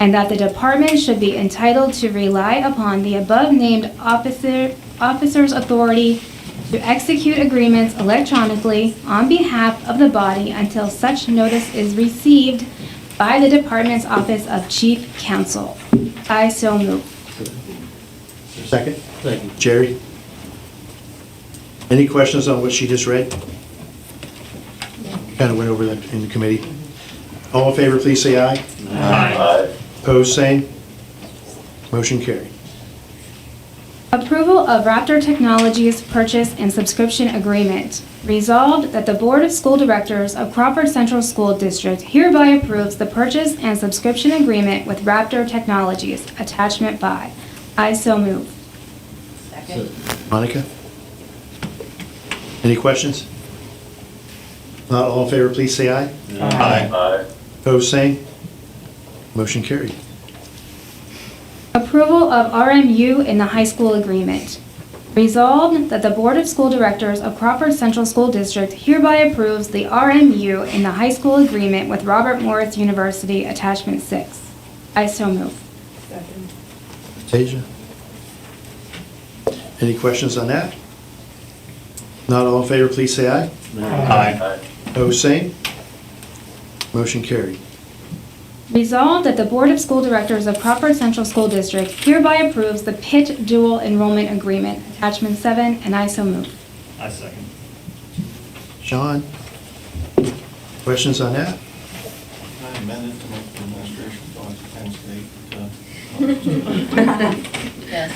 and that the department should be entitled to rely upon the above-named officer's authority to execute agreements electronically on behalf of the body until such notice is received by the department's Office of Chief Counsel. I so move. Second? Second. Jerry? Any questions on what she just read? Kind of went over that in the committee. All in favor, please say aye. Aye. Opposed, same. Motion carried. Approval of Raptor Technologies purchase and subscription agreement. Resolved that the Board of School Directors of Crawford Central School District hereby approves the purchase and subscription agreement with Raptor Technologies, attachment 5. I so move. Second. Monica? Any questions? Not all in favor, please say aye. Aye. Opposed, same. Motion carried. Approval of RMU in the high school agreement. Resolved that the Board of School Directors of Crawford Central School District hereby approves the RMU in the high school agreement with Robert Morris University, attachment 6. I so move. Second. Tasia? Any questions on that? Not all in favor, please say aye. Aye. Opposed, same. Motion carried. Resolved that the Board of School Directors of Crawford Central School District hereby approves the PIT dual enrollment agreement, attachment 7, and I so move. I second. Sean? Questions on that? I amended to make the administration go into Penn State. Yes.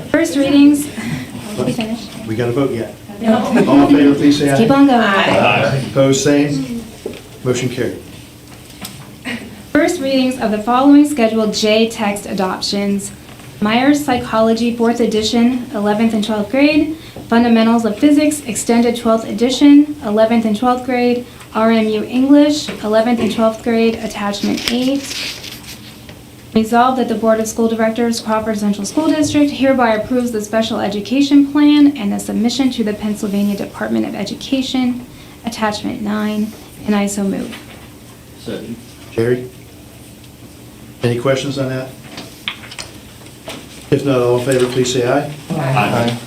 First readings. Did you finish? We got to vote yet. No. All in favor, please say aye. Keep on going. Aye. Opposed, same. Motion carried. First readings of the following Schedule J text adoptions. Myers Psychology 4th edition, 11th and 12th grade. Fundamentals of Physics, extended 12th edition, 11th and 12th grade. RMU English, 11th and 12th grade, attachment 8. Resolved that the Board of School Directors, Crawford Central School District hereby approves the special education plan and the submission to the Pennsylvania Department of Education, attachment 9, and I so move. Second. Jerry? Any questions on that? If not, all in favor, please say aye. Aye.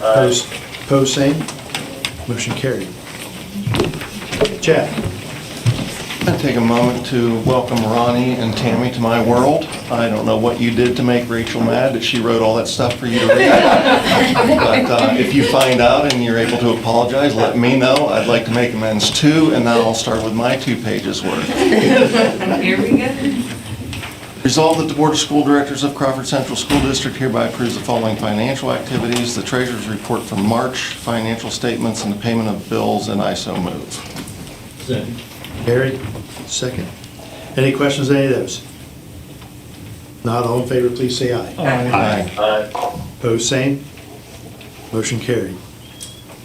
Opposed, same. Motion carried. Chad? I'm going to take a moment to welcome Ronnie and Tammy to my world. I don't know what you did to make Rachel mad, that she wrote all that stuff for you to read. But if you find out and you're able to apologize, let me know. I'd like to make amends too, and then I'll start with my 2 pages worth. Here we go. Resolved that the Board of School Directors of Crawford Central School District hereby approves the following financial activities: the Treasurer's Report for March, financial statements, and the payment of bills, and I so move. Second. Gary, second. Any questions on any of those? Not all in favor, please say aye. Aye. Aye. Opposed, same. Motion carried.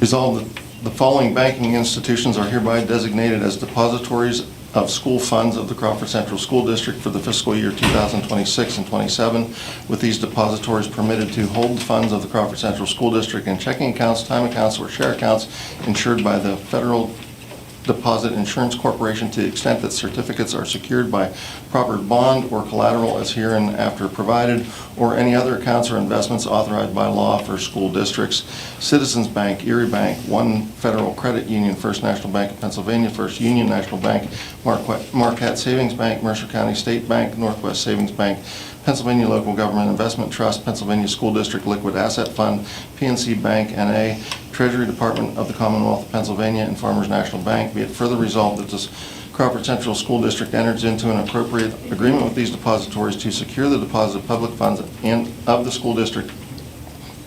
Resolved that the following banking institutions are hereby designated as depositories of school funds of the Crawford Central School District for the fiscal year 2026 and 27, with these depositories permitted to hold the funds of the Crawford Central School District in checking accounts, time accounts, or share accounts insured by the Federal Deposit Insurance Corporation to the extent that certificates are secured by proper bond or collateral as hereinafter provided, or any other accounts or investments authorized by law for school districts. Citizens Bank, Erie Bank, One Federal Credit Union, First National Bank of Pennsylvania, First Union National Bank, Marquette Savings Bank, Mercer County State Bank, Northwest Savings Bank, Pennsylvania Local Government Investment Trust, Pennsylvania School District Liquid Asset Fund, PNC Bank, N.A., Treasury Department of the Commonwealth of Pennsylvania, and Farmers National Bank. Be it further resolved that this Crawford Central School District enters into an appropriate agreement with these depositories to secure the deposit of public funds and of the school district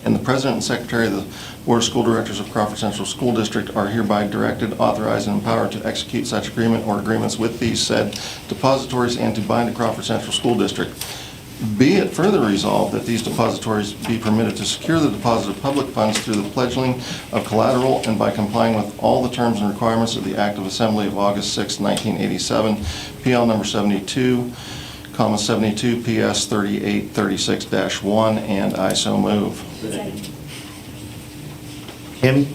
and the President and Secretary of the Board of School Directors of Crawford Central School District are hereby directed, authorized, and empowered to execute such agreement or agreements with these said depositories and to bind the Crawford Central School District. Be it further resolved that these depositories be permitted to secure the deposit of public funds through the pledging of collateral and by complying with all the terms and requirements of the Act of Assembly of August 6, 1987, PL number 72, 72 PS 3836-1, and I so move. Tammy?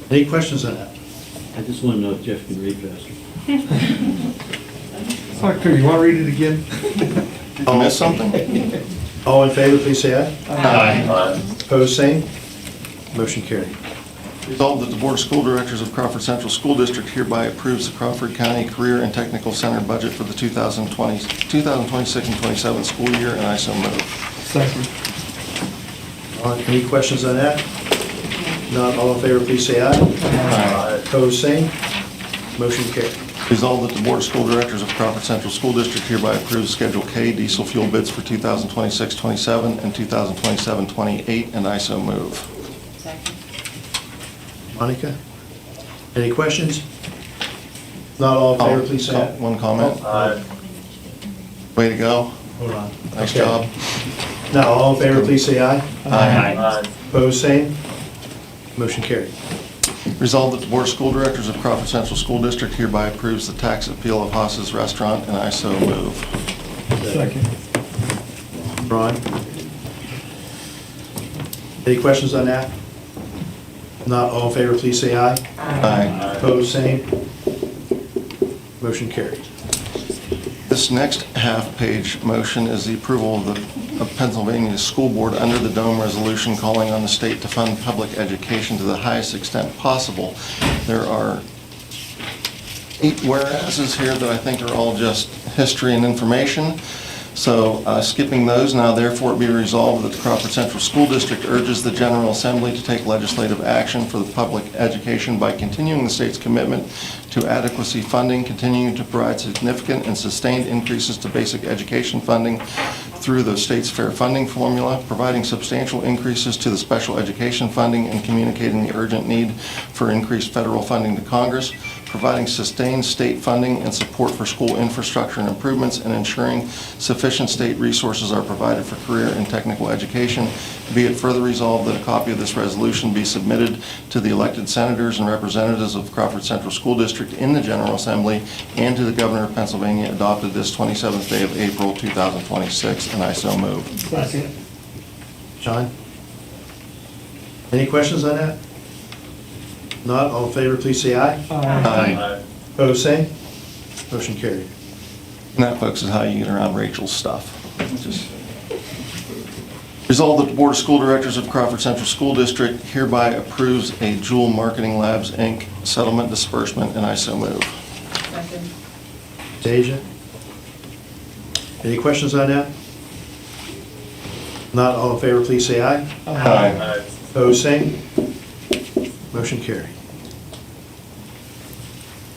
Any questions on that? I just want to know if Jeff can read faster. It's not clear. You want to read it again? Did I miss something? All in favor, please say aye. Aye. Opposed, same. Motion carried. Resolved that the Board of School Directors of Crawford Central School District hereby approves the Crawford County Career and Technical Center budget for the 2026 and 27 school year, and I so move. Second. Any questions on that? Not all in favor, please say aye. Aye. Opposed, same. Motion carried. Resolved that the Board of School Directors of Crawford Central School District hereby approves Schedule K diesel fuel bids for 2026-27 and 2027-28, and I so move. Second. Monica? Any questions? Not all in favor, please say aye. One comment. Way to go. Hold on. Nice Okay. job. Now, all in favor, please say aye. Aye. Opposed, same. Motion carried. Resolved that the Board of School Directors of Crawford Central School District hereby approves the tax appeal of Haas's Restaurant, and I so move. Second. Ron? Any questions on that? Not all in favor, please say aye. Aye. Opposed, same. Motion carried. This next half-page motion is the approval of Pennsylvania School Board under the Dome Resolution calling on the state to fund public education to the highest extent possible. There are 8 whereases here that I think are all just history and information. So skipping those, now therefore it be resolved that the Crawford Central School District urges the General Assembly to take legislative action for the public education by continuing the state's commitment to adequacy funding, continuing to provide significant and sustained increases to basic education funding through the state's fair funding formula, providing substantial increases to the special education funding and communicating the urgent need for increased federal funding to Congress, providing sustained state funding and support for school infrastructure and improvements, and ensuring sufficient state resources are provided for career and technical education. Be it further resolved that a copy of this resolution be submitted to the elected senators and representatives of Crawford Central School District in the General Assembly and to the Governor of Pennsylvania adopted this 27th day of April 2026, and I so move. Second. John? Any questions on that? Not all in favor, please say aye. Aye. Opposed, same. Motion carried. And that, folks, is how you get around Rachel's stuff. Just resolved that the Board of School Directors of Crawford Central School District hereby approves a Jewel Marketing Labs, Inc. settlement disbursement, and I so move. Second. Deja? Any questions on that? Not all in favor, please say aye. Aye. Opposed, same. Motion carried.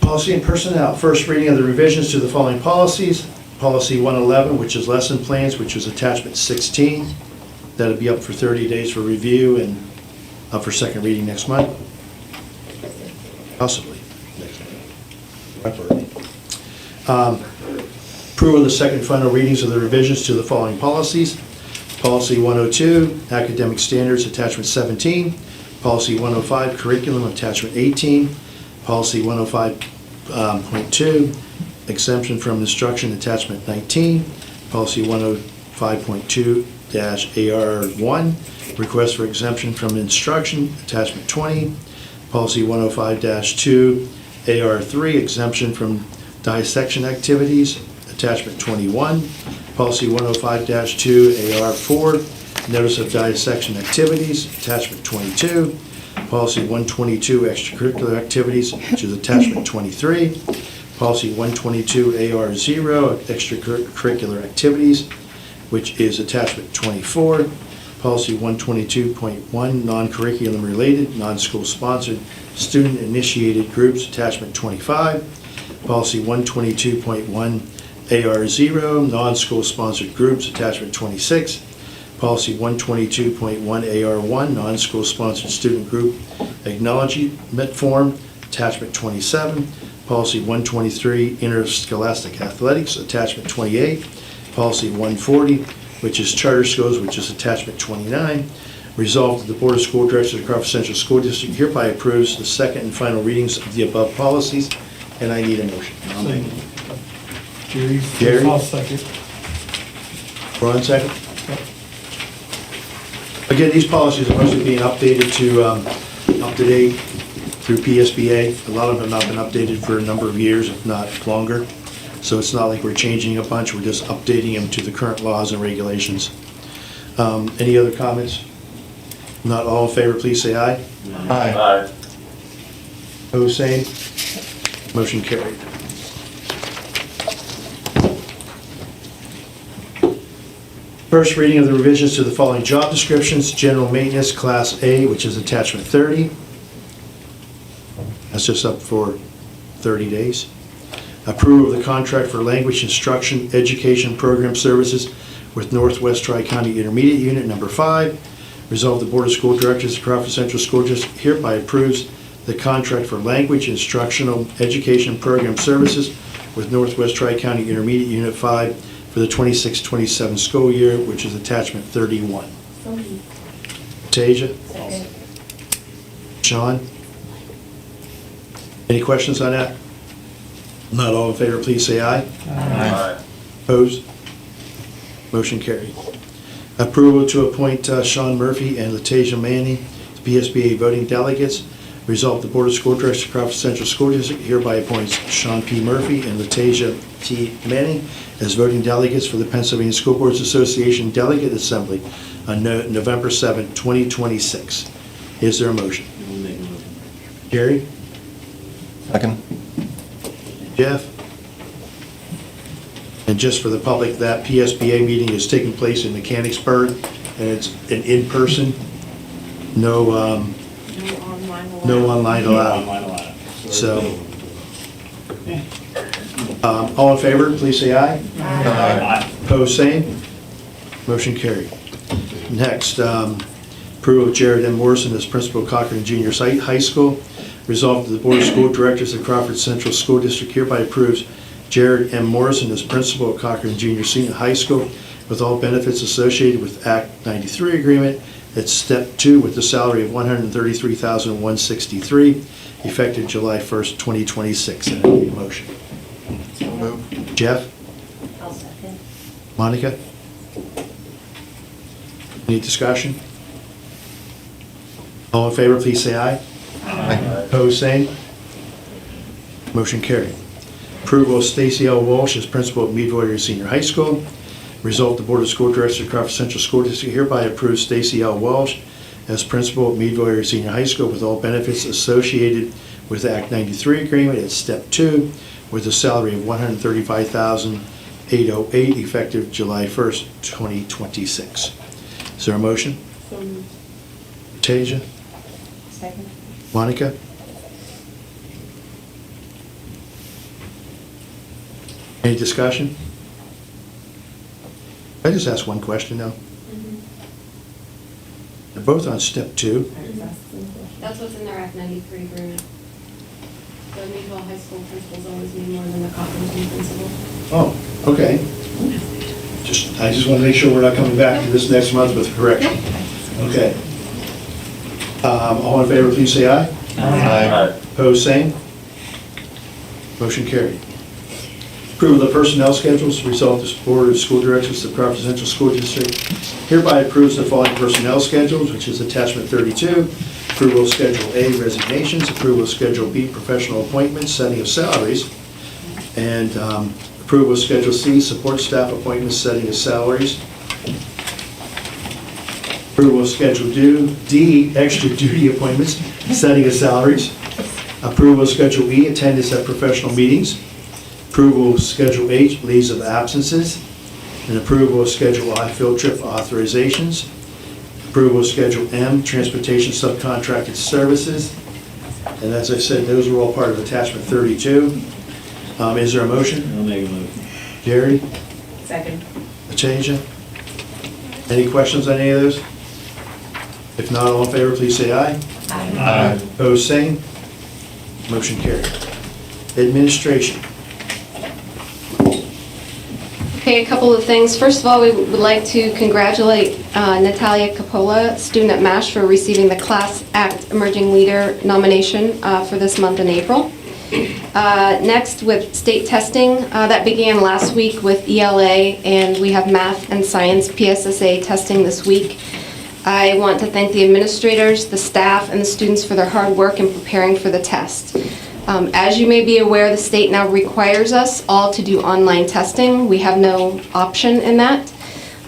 Policy and Personnel, first reading of the revisions to the following policies. Policy 111, which is lesson plans, which was attachment 16. That'll be up for 30 days for review and up for second reading next month. Possibly next month. Approval of the second and final readings of the revisions to the following policies. Policy 102, Academic Standards, attachment 17. Policy 105, Curriculum, attachment 18. Policy 105.2, Exemption from Instruction, attachment 19. Policy 105.2-AR1, Request for Exemption from Instruction, attachment 20. Policy 105-2-AR3, Exemption from Dissection Activities, attachment 21. Policy 105-2-AR4, Notice of Dissection Activities, attachment 22. Policy 122, Extracurricular Activities, which is attachment 23. Policy 122-AR0, Extracurricular Activities, which is attachment 24. Policy 122.1, Non-Curriculum Related, Non-School Sponsored, Student-Initiated Groups, attachment 25. Policy 122.1, AR0, Non-School Sponsored Groups, attachment 26. Policy 122.1 AR1, non-school sponsored student group acknowledgement form, attachment 27. Policy 123, interscholastic athletics, attachment 28. Policy 140, which is charter schools, which is attachment 29. Resolved that the Board of School Directors of the Crawford Central School District hereby approves the second and final readings of the above policies, and I need a motion. Gary? I'll second. Ron, second? Again, these policies are mostly being updated to up to date through PSBA. A lot of them have not been updated for a number of years, if not longer. So it's not like we're changing a bunch, we're just updating them to the current laws and regulations. Any other comments? Not all in favor, please say aye. Aye. Opposed, same. Motion carried. First reading of the revisions to the following job descriptions: general maintenance, Class A, which is attachment 30. That's just up for 30 days. Approval of the contract for language instruction education program services with Northwest Tri-County Intermediate Unit Number 5. Resolved the Board of School Directors of Crawford Central School District hereby approves the contract for language instructional education program services with Northwest Tri-County Intermediate Unit 5 for the 26-27 school year, which is attachment 31. Tasia? Second. Sean? Any questions on that? Not all in favor, please say aye. Aye. Opposed? Motion carried. Approval to appoint Sean Murphy and Latasia Manning to PSBA voting delegates. Resolved the Board of School Directors of Crawford Central School District hereby appoints Sean P. Murphy and Latasia T. Manning as voting delegates for the Pennsylvania School Boards Association Delegate Assembly on November 7, 2026. Is there a motion? Gary? Second. Jeff? And just for the public, that PSBA meeting is taking place in Mechanicsburg, and it's an in-person, no online allowed. So, all in favor, please say aye. Aye. Opposed, same. Motion carried. Next, approval of Jared M. Morrison as principal of Cochran Junior High School. Resolved that the Board of School Directors of Crawford Central School District hereby approves Jared M. Morrison as principal of Cochran Junior Senior High School with all benefits associated with Act 93 agreement at Step 2 with the salary of $133,163 effective July 1st, 2026. And I need a motion. So moved. Jeff? I'll second. Monica? Any discussion? All in favor, please say aye. Aye. Opposed, same. Motion carried. Approval of Stacy L. Walsh as principal of Mead Warrior Senior High School. Result, the Board of School Directors of Crawford Central School District hereby approves Stacy L. Walsh as principal of Mead Warrior Senior High School with all benefits associated with the Act 93 agreement at Step 2 with a salary of $135,808 effective July 1st, 2026. Is there a motion? Tasia? Second. Monica? Any discussion? I just ask one question now. They're both on Step 2. That's what's in their Act 93 agreement. The Meadville High School principals always need more than the Cochran principal. Oh, okay. I just want to make sure we're not coming back to this next month with a correction. Okay. All in favor, please say aye. Aye. Opposed, same. Motion carried. Approval of the personnel schedules. Result, the Board of School Directors of the Crawford Central School District hereby approves the following personnel schedules, which is attachment 32. Approval of Schedule A, resignations. Approval of Schedule B, professional appointments, setting of salaries. And approval of Schedule C, support staff appointments, setting of salaries. Approval of Schedule D, extra duty appointments, setting of salaries. Approval of Schedule E, attendance at professional meetings. Approval of Schedule H, leaves of absences. And approval of Schedule I, field trip authorizations. Approval of Schedule M, transportation subcontracted services. And as I said, those are all part of attachment 32. Is there a motion? I'll make a motion. Jerry? Second. Atasia? Any questions on any of those? If not, all in favor, please say aye. Aye. Opposed, same. Motion carried. Administration. Okay, a couple of things. First of all, we would like to congratulate Natalia Capola, student at MASH, for receiving the Class Act Emerging Leader nomination for this month in April. Next, with state testing, that began last week with ELA, and we have math and science PSSA testing this week. I want to thank the administrators, the staff, and the students for their hard work in preparing for the test. As you may be aware, the state now requires us all to do online testing. We have no option in that.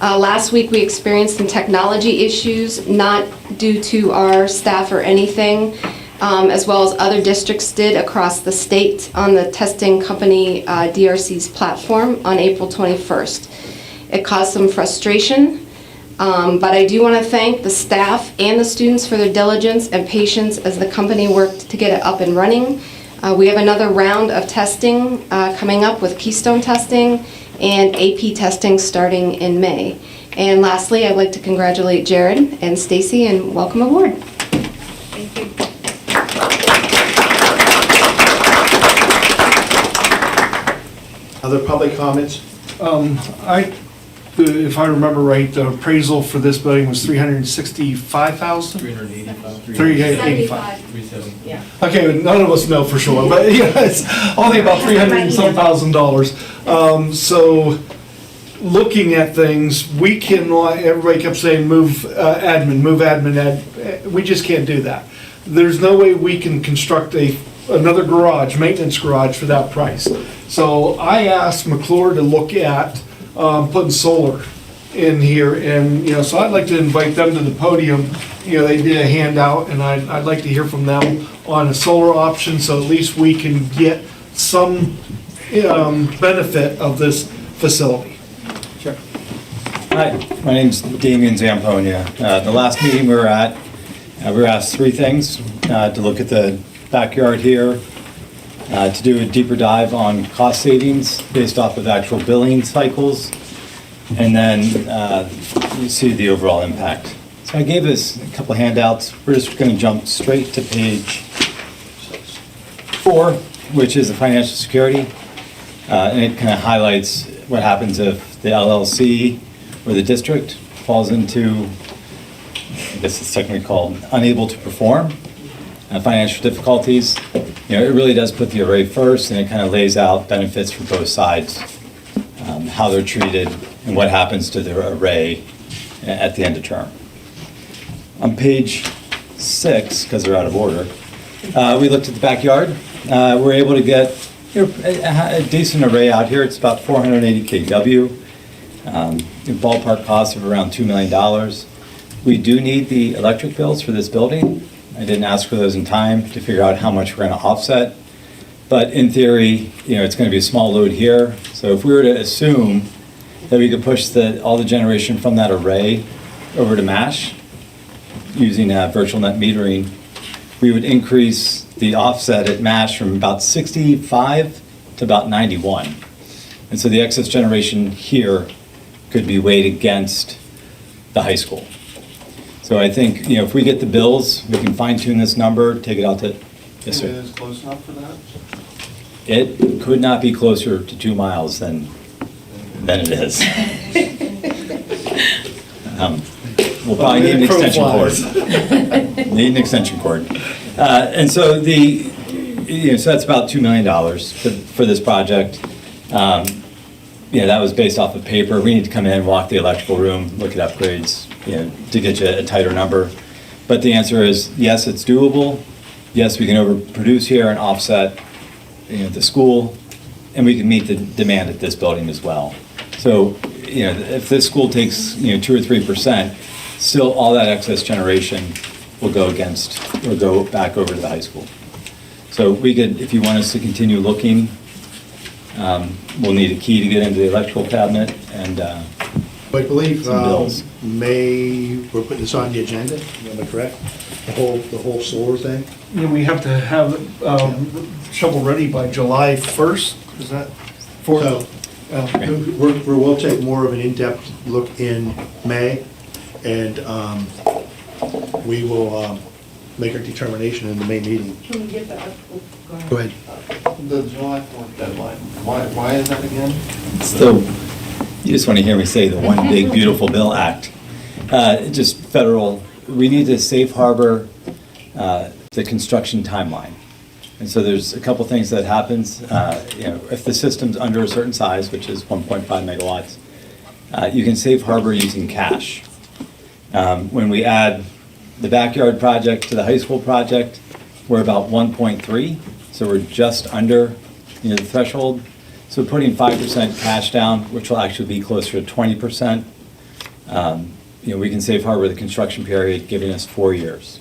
Last week, we experienced some technology issues, not due to our staff or anything, as well as other districts did across the state on the testing company DRC's platform on April 21st. It caused some frustration, but I do want to thank the staff and the students for their diligence and patience as the company worked to get it up and running. We have another round of testing coming up with Keystone testing and AP testing starting in May. And lastly, I'd like to congratulate Jared and Stacy and welcome aboard. Thank you. Other public comments? If I remember right, the appraisal for this building was $365,000? 385. 385. 370. Yeah. Okay, none of us know for sure, but yeah, it's only about $300,000. So, looking at things, we can, everybody kept saying, move admin. We just can't do that. There's no way we can construct another garage, maintenance garage for that price. So I asked McClure to look at putting solar in here, and so I'd like to invite them to the podium. They did a handout, and I'd like to hear from them on a solar option, so at least we can get some benefit of this facility. Sure. Hi, my name's Damian Zamponia. The last meeting we were at, we were asked three things: to look at the backyard here, to do a deeper dive on cost savings based off of actual billing cycles, and then you see the overall impact. So I gave us a couple handouts. We're just going to jump straight to page 4, which is the financial security, and it kind of highlights what happens if the LLC or the district falls into, I guess it's technically called, unable to perform, financial difficulties. It really does put the array first, and it kind of lays out benefits for both sides, how they're treated, and what happens to the array at the end of term. On page 6, because they're out of order, we looked at the backyard. We're able to get a decent array out here. It's about 480 kW, ballpark cost of around $2 million. We do need the electric bills for this building. I didn't ask for those in time to figure out how much we're going to offset. But in theory, it's going to be a small load here. So if we were to assume that we could push all the generation from that array over to MASH using virtual net metering, we would increase the offset at MASH from about 65 to about 91. And so the excess generation here could be weighed against the high school. So I think, if we get the bills, we can fine tune this number, take it out to, yes, sir. Is it close enough for that? It could not be closer to 2 miles than it is. We'll probably need an extension cord. Need an extension cord. And so so that's about $2 million for this project. That was based off of paper. We need to come in, walk the electrical room, look at upgrades, to get you a tighter number. But the answer is yes, it's doable. Yes, we can overproduce here and offset the school, and we can meet the demand at this building as well. So, if this school takes 2 or 3%, still all that excess generation will go back over to the high school. So we could, if you want us to continue looking, we'll need a key to get into the electrical cabinet and I believe some bills. we're putting this on the agenda, am I correct? The whole solar thing? We have to have shovel ready by July 1st, is that? We'll take more of an in-depth look in May, and we will make our determination in the May meeting. Can we get that? Go ahead. The July 4th deadline, why is that again? So, you just want to hear me say the One Big Beautiful Bill Act. Just federal, we need to safe harbor the construction timeline. And so there's a couple things that happens. If the system's under a certain size, which is 1.5 megawatts, you can safe harbor using cash. When we add the backyard project to the high school project, we're about 1.3, so we're just under the threshold. So putting 5% cash down, which will actually be closer to 20%, we can safe harbor the construction period, giving us 4 years.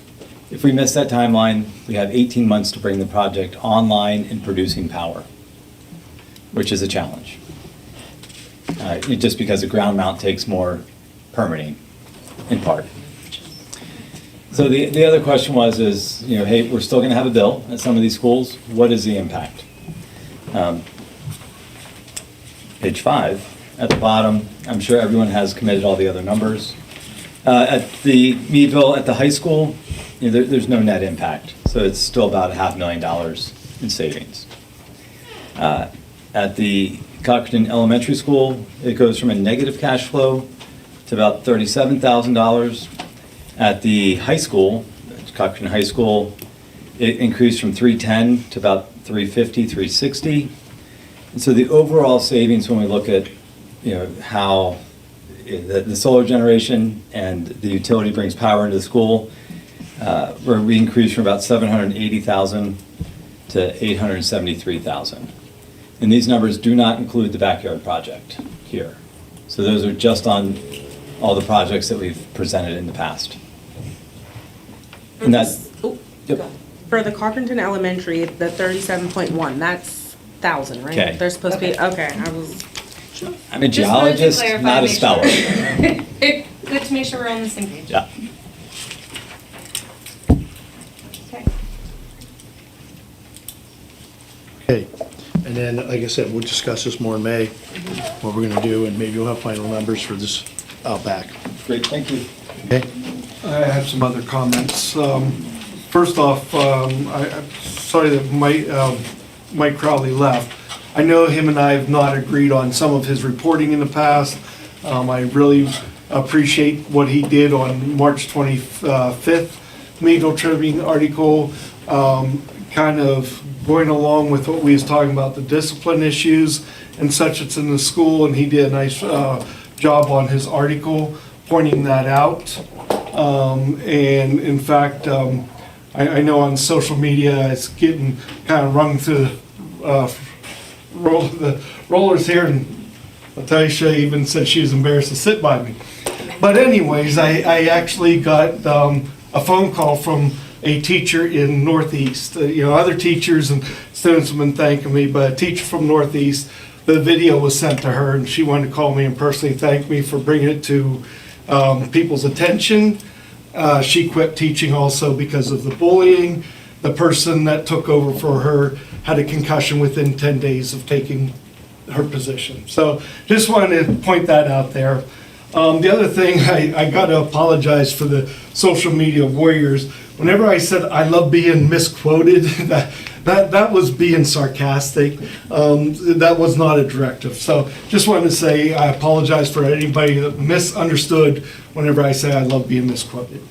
If we miss that timeline, we have 18 months to bring the project online and producing power, which is a challenge. Just because the ground mount takes more permitting, in part. So the other question was, hey, we're still gonna have a bill at some of these schools. What is the impact? Page 5, at the bottom, I'm sure everyone has committed all the other numbers. At the Meadville, at the high school, there's no net impact, so it's still about $500,000 in savings. At the Cochran Elementary School, it goes from a negative cash flow to about $37,000. At the high school, Cochran High School, it increased from $310,000 to about $350,000, $360,000. And so the overall savings, when we look at how the solar generation and the utility brings power into the school, where we increased from about $780,000 to $873,000. And these numbers do not include the backyard project here. So those are just on all the projects that we've presented in the past. And that's, yep. For the Cochrane Elementary, the 37.1, that's 1,000, right? Okay. They're supposed to be, okay, I'm a geologist, not a speller. Good to make sure we're on the same page. Yeah. Okay, and then, like I said, we'll discuss this more in May, what we're gonna do, and maybe we'll have final numbers for this out back. Great, thank you. Okay? I have some other comments. First off, I'm sorry that Mike Crowley left. I know him and I have not agreed on some of his reporting in the past. I really appreciate what he did on March 25th, Meadville Tribune article, kind of going along with what we was talking about, the discipline issues and such that's in the school, and he did a nice job on his article pointing that out. And in fact, I know on social media it's getting kind of rung through the rollers here, and Natasha even said she was embarrassed to sit by me. But anyways, I actually got a phone call from a teacher in Northeast. Other teachers and students have been thanking me, but a teacher from Northeast, the video was sent to her, and she wanted to call me and personally thank me for bringing it to people's attention. She quit teaching also because of the bullying. The person that took over for her had a concussion within 10 days of taking her position. So just wanted to point that out there. The other thing, I got to apologize for the social media warriors. Whenever I said I love being misquoted, that was being sarcastic. That was not a directive. So just wanted to say I apologize for anybody that misunderstood whenever I say I love being misquoted.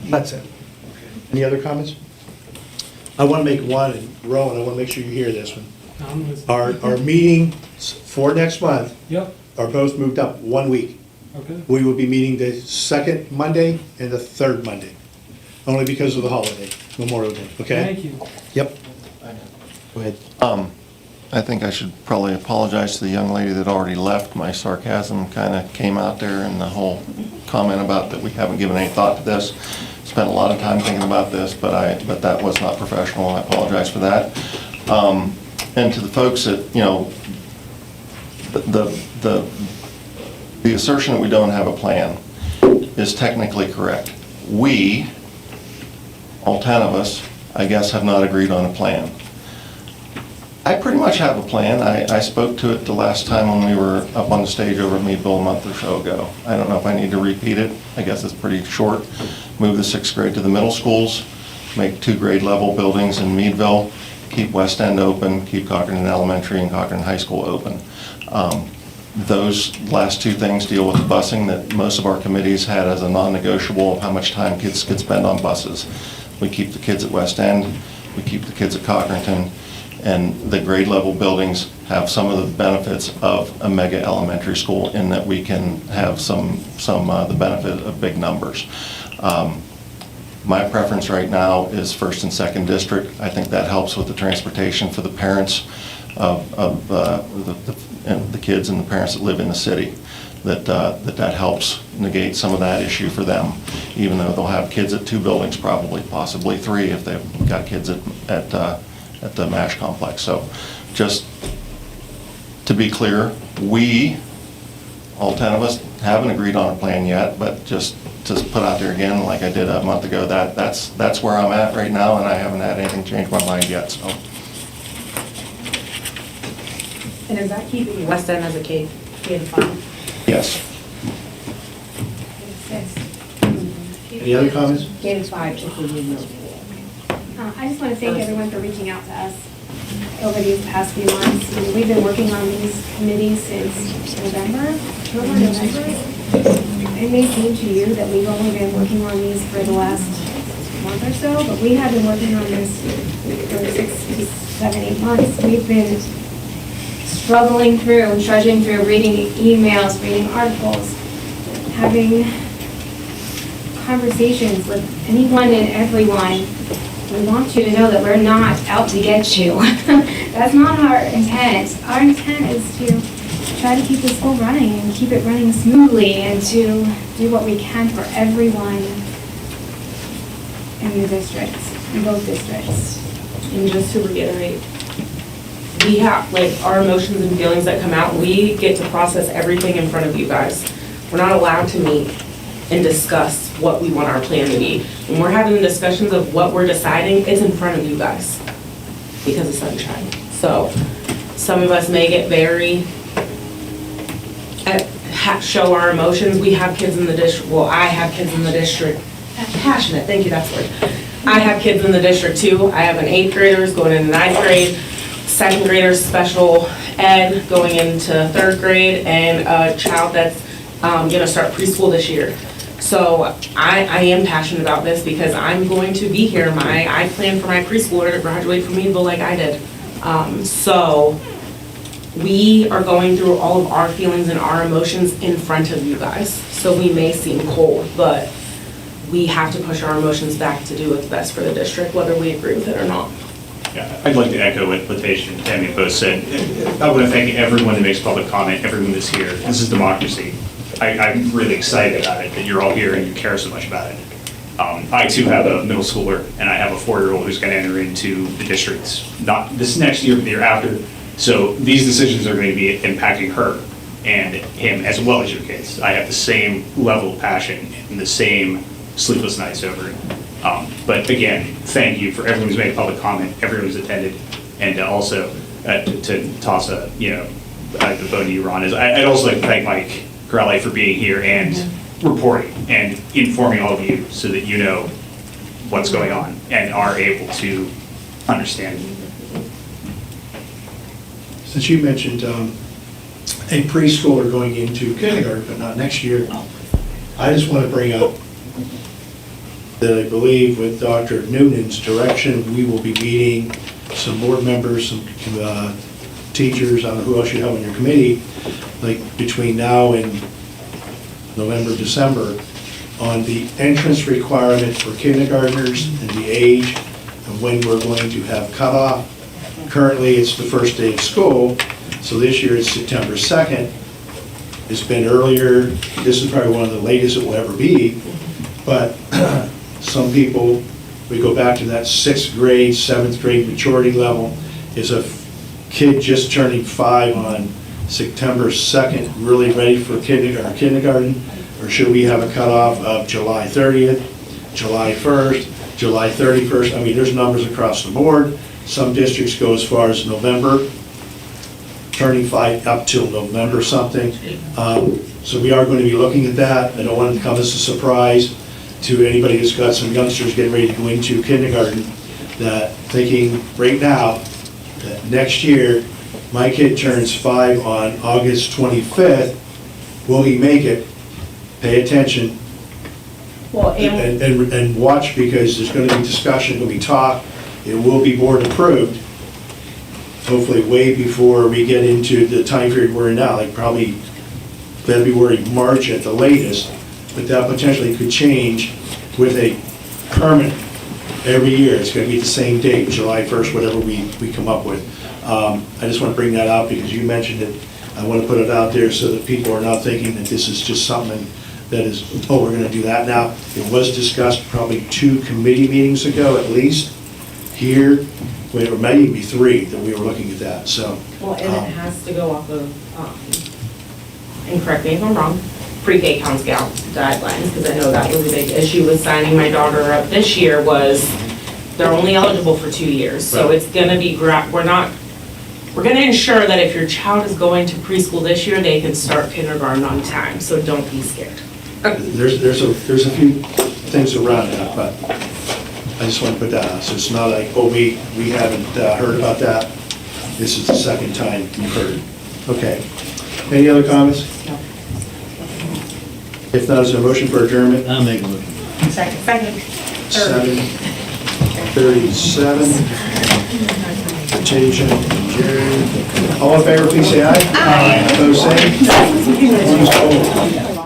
That's it. Any other comments? I want to make one, and Rowan, I want to make sure you hear this one. Our meetings for next month are both moved up 1 week. Okay. We will be meeting the second Monday and the third Monday, only because of the holiday, Memorial Day, okay? Thank you. Yep. Go ahead. I think I should probably apologize to the young lady that already left. My sarcasm kind of came out there, and the whole comment about that we haven't given any thought to this. Spent a lot of time thinking about this, but that was not professional. I apologize for that. And to the folks that, the assertion that we don't have a plan is technically correct. We, all 10 of us, I guess, have not agreed on a plan. I pretty much have a plan. I spoke to it the last time when we were up on the stage over at Meadville a month or so ago. I don't know if I need to repeat it. I guess it's pretty short. Move the 6th grade to the middle schools, make 2 grade level buildings in Meadville, keep West End open, keep Cochran Elementary and Cochran High School open. Those last 2 things deal with the busing that most of our committees had as a non-negotiable of how much time kids could spend on buses. We keep the kids at West End, we keep the kids at Cochranton, and the grade level buildings have some of the benefits of a mega elementary school in that we can have some the benefit of big numbers. My preference right now is 1st and 2nd district. I think that helps with the transportation for the parents of the kids and the parents that live in the city. That helps negate some of that issue for them, even though they'll have kids at 2 buildings, probably, possibly 3 if they've got kids at the MASH complex. So just to be clear, we, all 10 of us, haven't agreed on a plan yet, but just to put out there again, like I did a month ago, that's where I'm at right now, and I haven't had anything change my mind yet, so. And is that keeping West End as a K-5? Yes. Any other comments? I just want to thank everyone for reaching out to us over these past few months. You know, we've been working on these committees since November. It may seem to you that we've only been working on these for the last month or so, but we have been working on this for 6, 7, 8 months. We've been struggling through and trudging through, reading emails, reading articles, having conversations with anyone and everyone. We want you to know that we're not out to get you. That's not our intent. Our intent is to try to keep the school running and keep it running smoothly and to do what we can for everyone in the districts, in both districts. And just to reiterate, we have, like, our emotions and feelings that come out, we get to process everything in front of you guys. We're not allowed to meet and discuss what we want our plan to be. When we're having discussions of what we're deciding, it's in front of you guys because of sunshine. So some of us may get very, show our emotions. We have kids in the district, well, I have kids in the district, passionate, thank you, that's the word. I have kids in the district too. I have an 8th graders going into 9th grade, 2nd graders special ed going into 3rd grade, and a child that's gonna start preschool this year. So I am passionate about this because I'm going to be here. I plan for my preschooler to graduate from Meadville like I did. So we are going through all of our feelings and our emotions in front of you guys. So we may seem cold, but we have to push our emotions back to do what's best for the district, whether we agree with it or not. Yeah, I'd like to echo what Letitia and Tammy both said. I want to thank everyone that makes public comment, everyone that's here. This is democracy. I'm really excited about it, that you're all here and you care so much about it. I too have a middle schooler, and I have a 4-year-old who's going to enter into the district, not this next year, but the year after. So these decisions are going to be impacting her and him as well as your kids. I have the same level of passion and the same sleepless nights over it. But again, thank you for everyone who's made a public comment, everyone who's attended, and also to toss a, the bone to you, Ron. I'd also like to thank Mike Corelli for being here and reporting and informing all of you so that you know what's going on and are able to understand. Since you mentioned a preschooler going into kindergarten, but not next year, I just want to bring up that I believe with Dr. Noonan's direction, we will be meeting some board members, some teachers, I don't know who else you have on your committee, like between now and November, December, on the entrance requirement for kindergartners and the age of when we're going to have cutoff. Currently, it's the first day of school, so this year it's September 2nd. It's been earlier. This is probably one of the latest it will ever be, but some people, we go back to that 6th grade, 7th grade maturity level. Is a kid just turning 5 on September 2nd really ready for kindergarten, or should we have a cutoff of July 30th, July 1st, July 31st? I mean, there's numbers across the board. Some districts go as far as November, turning 5 up till November something. So we are going to be looking at that. I don't want it to come as a surprise to anybody who's got some youngsters getting ready to go into kindergarten, that thinking right now that next year, my kid turns 5 on August 25th. Will he make it? Pay attention Well, and watch, because there's going to be discussion, there'll be talk. It will be board approved, hopefully way before we get into the time period we're in now, like probably February, March at the latest. But that potentially could change with a permanent every year. It's going to be the same date, July 1st, whatever we come up with. I just want to bring that out because you mentioned it. I want to put it out there so that people are not thinking that this is just something that is, oh, we're going to do that now. It was discussed probably 2 committee meetings ago at least here, or maybe 3 that we were looking at that, so. Well, and it has to go off of, and correct me if I'm wrong, pre-K Count Scout guidelines, because I know that was a big issue with signing my daughter up this year, was they're only eligible for 2 years. So Right. it's gonna be, we're gonna ensure that if your child is going to preschool this year, they can start kindergarten on time, so don't be scared. There's a few things around that, but I just want to put that out. So it's not like, oh, we haven't heard about that. This is the second time you've heard. Okay. Any other comments? No. If not, is there a motion for adjournment? I'll make a motion. Second. 7:37. Petition adjourned. All in favor, please say aye. Aye. Opposed, say.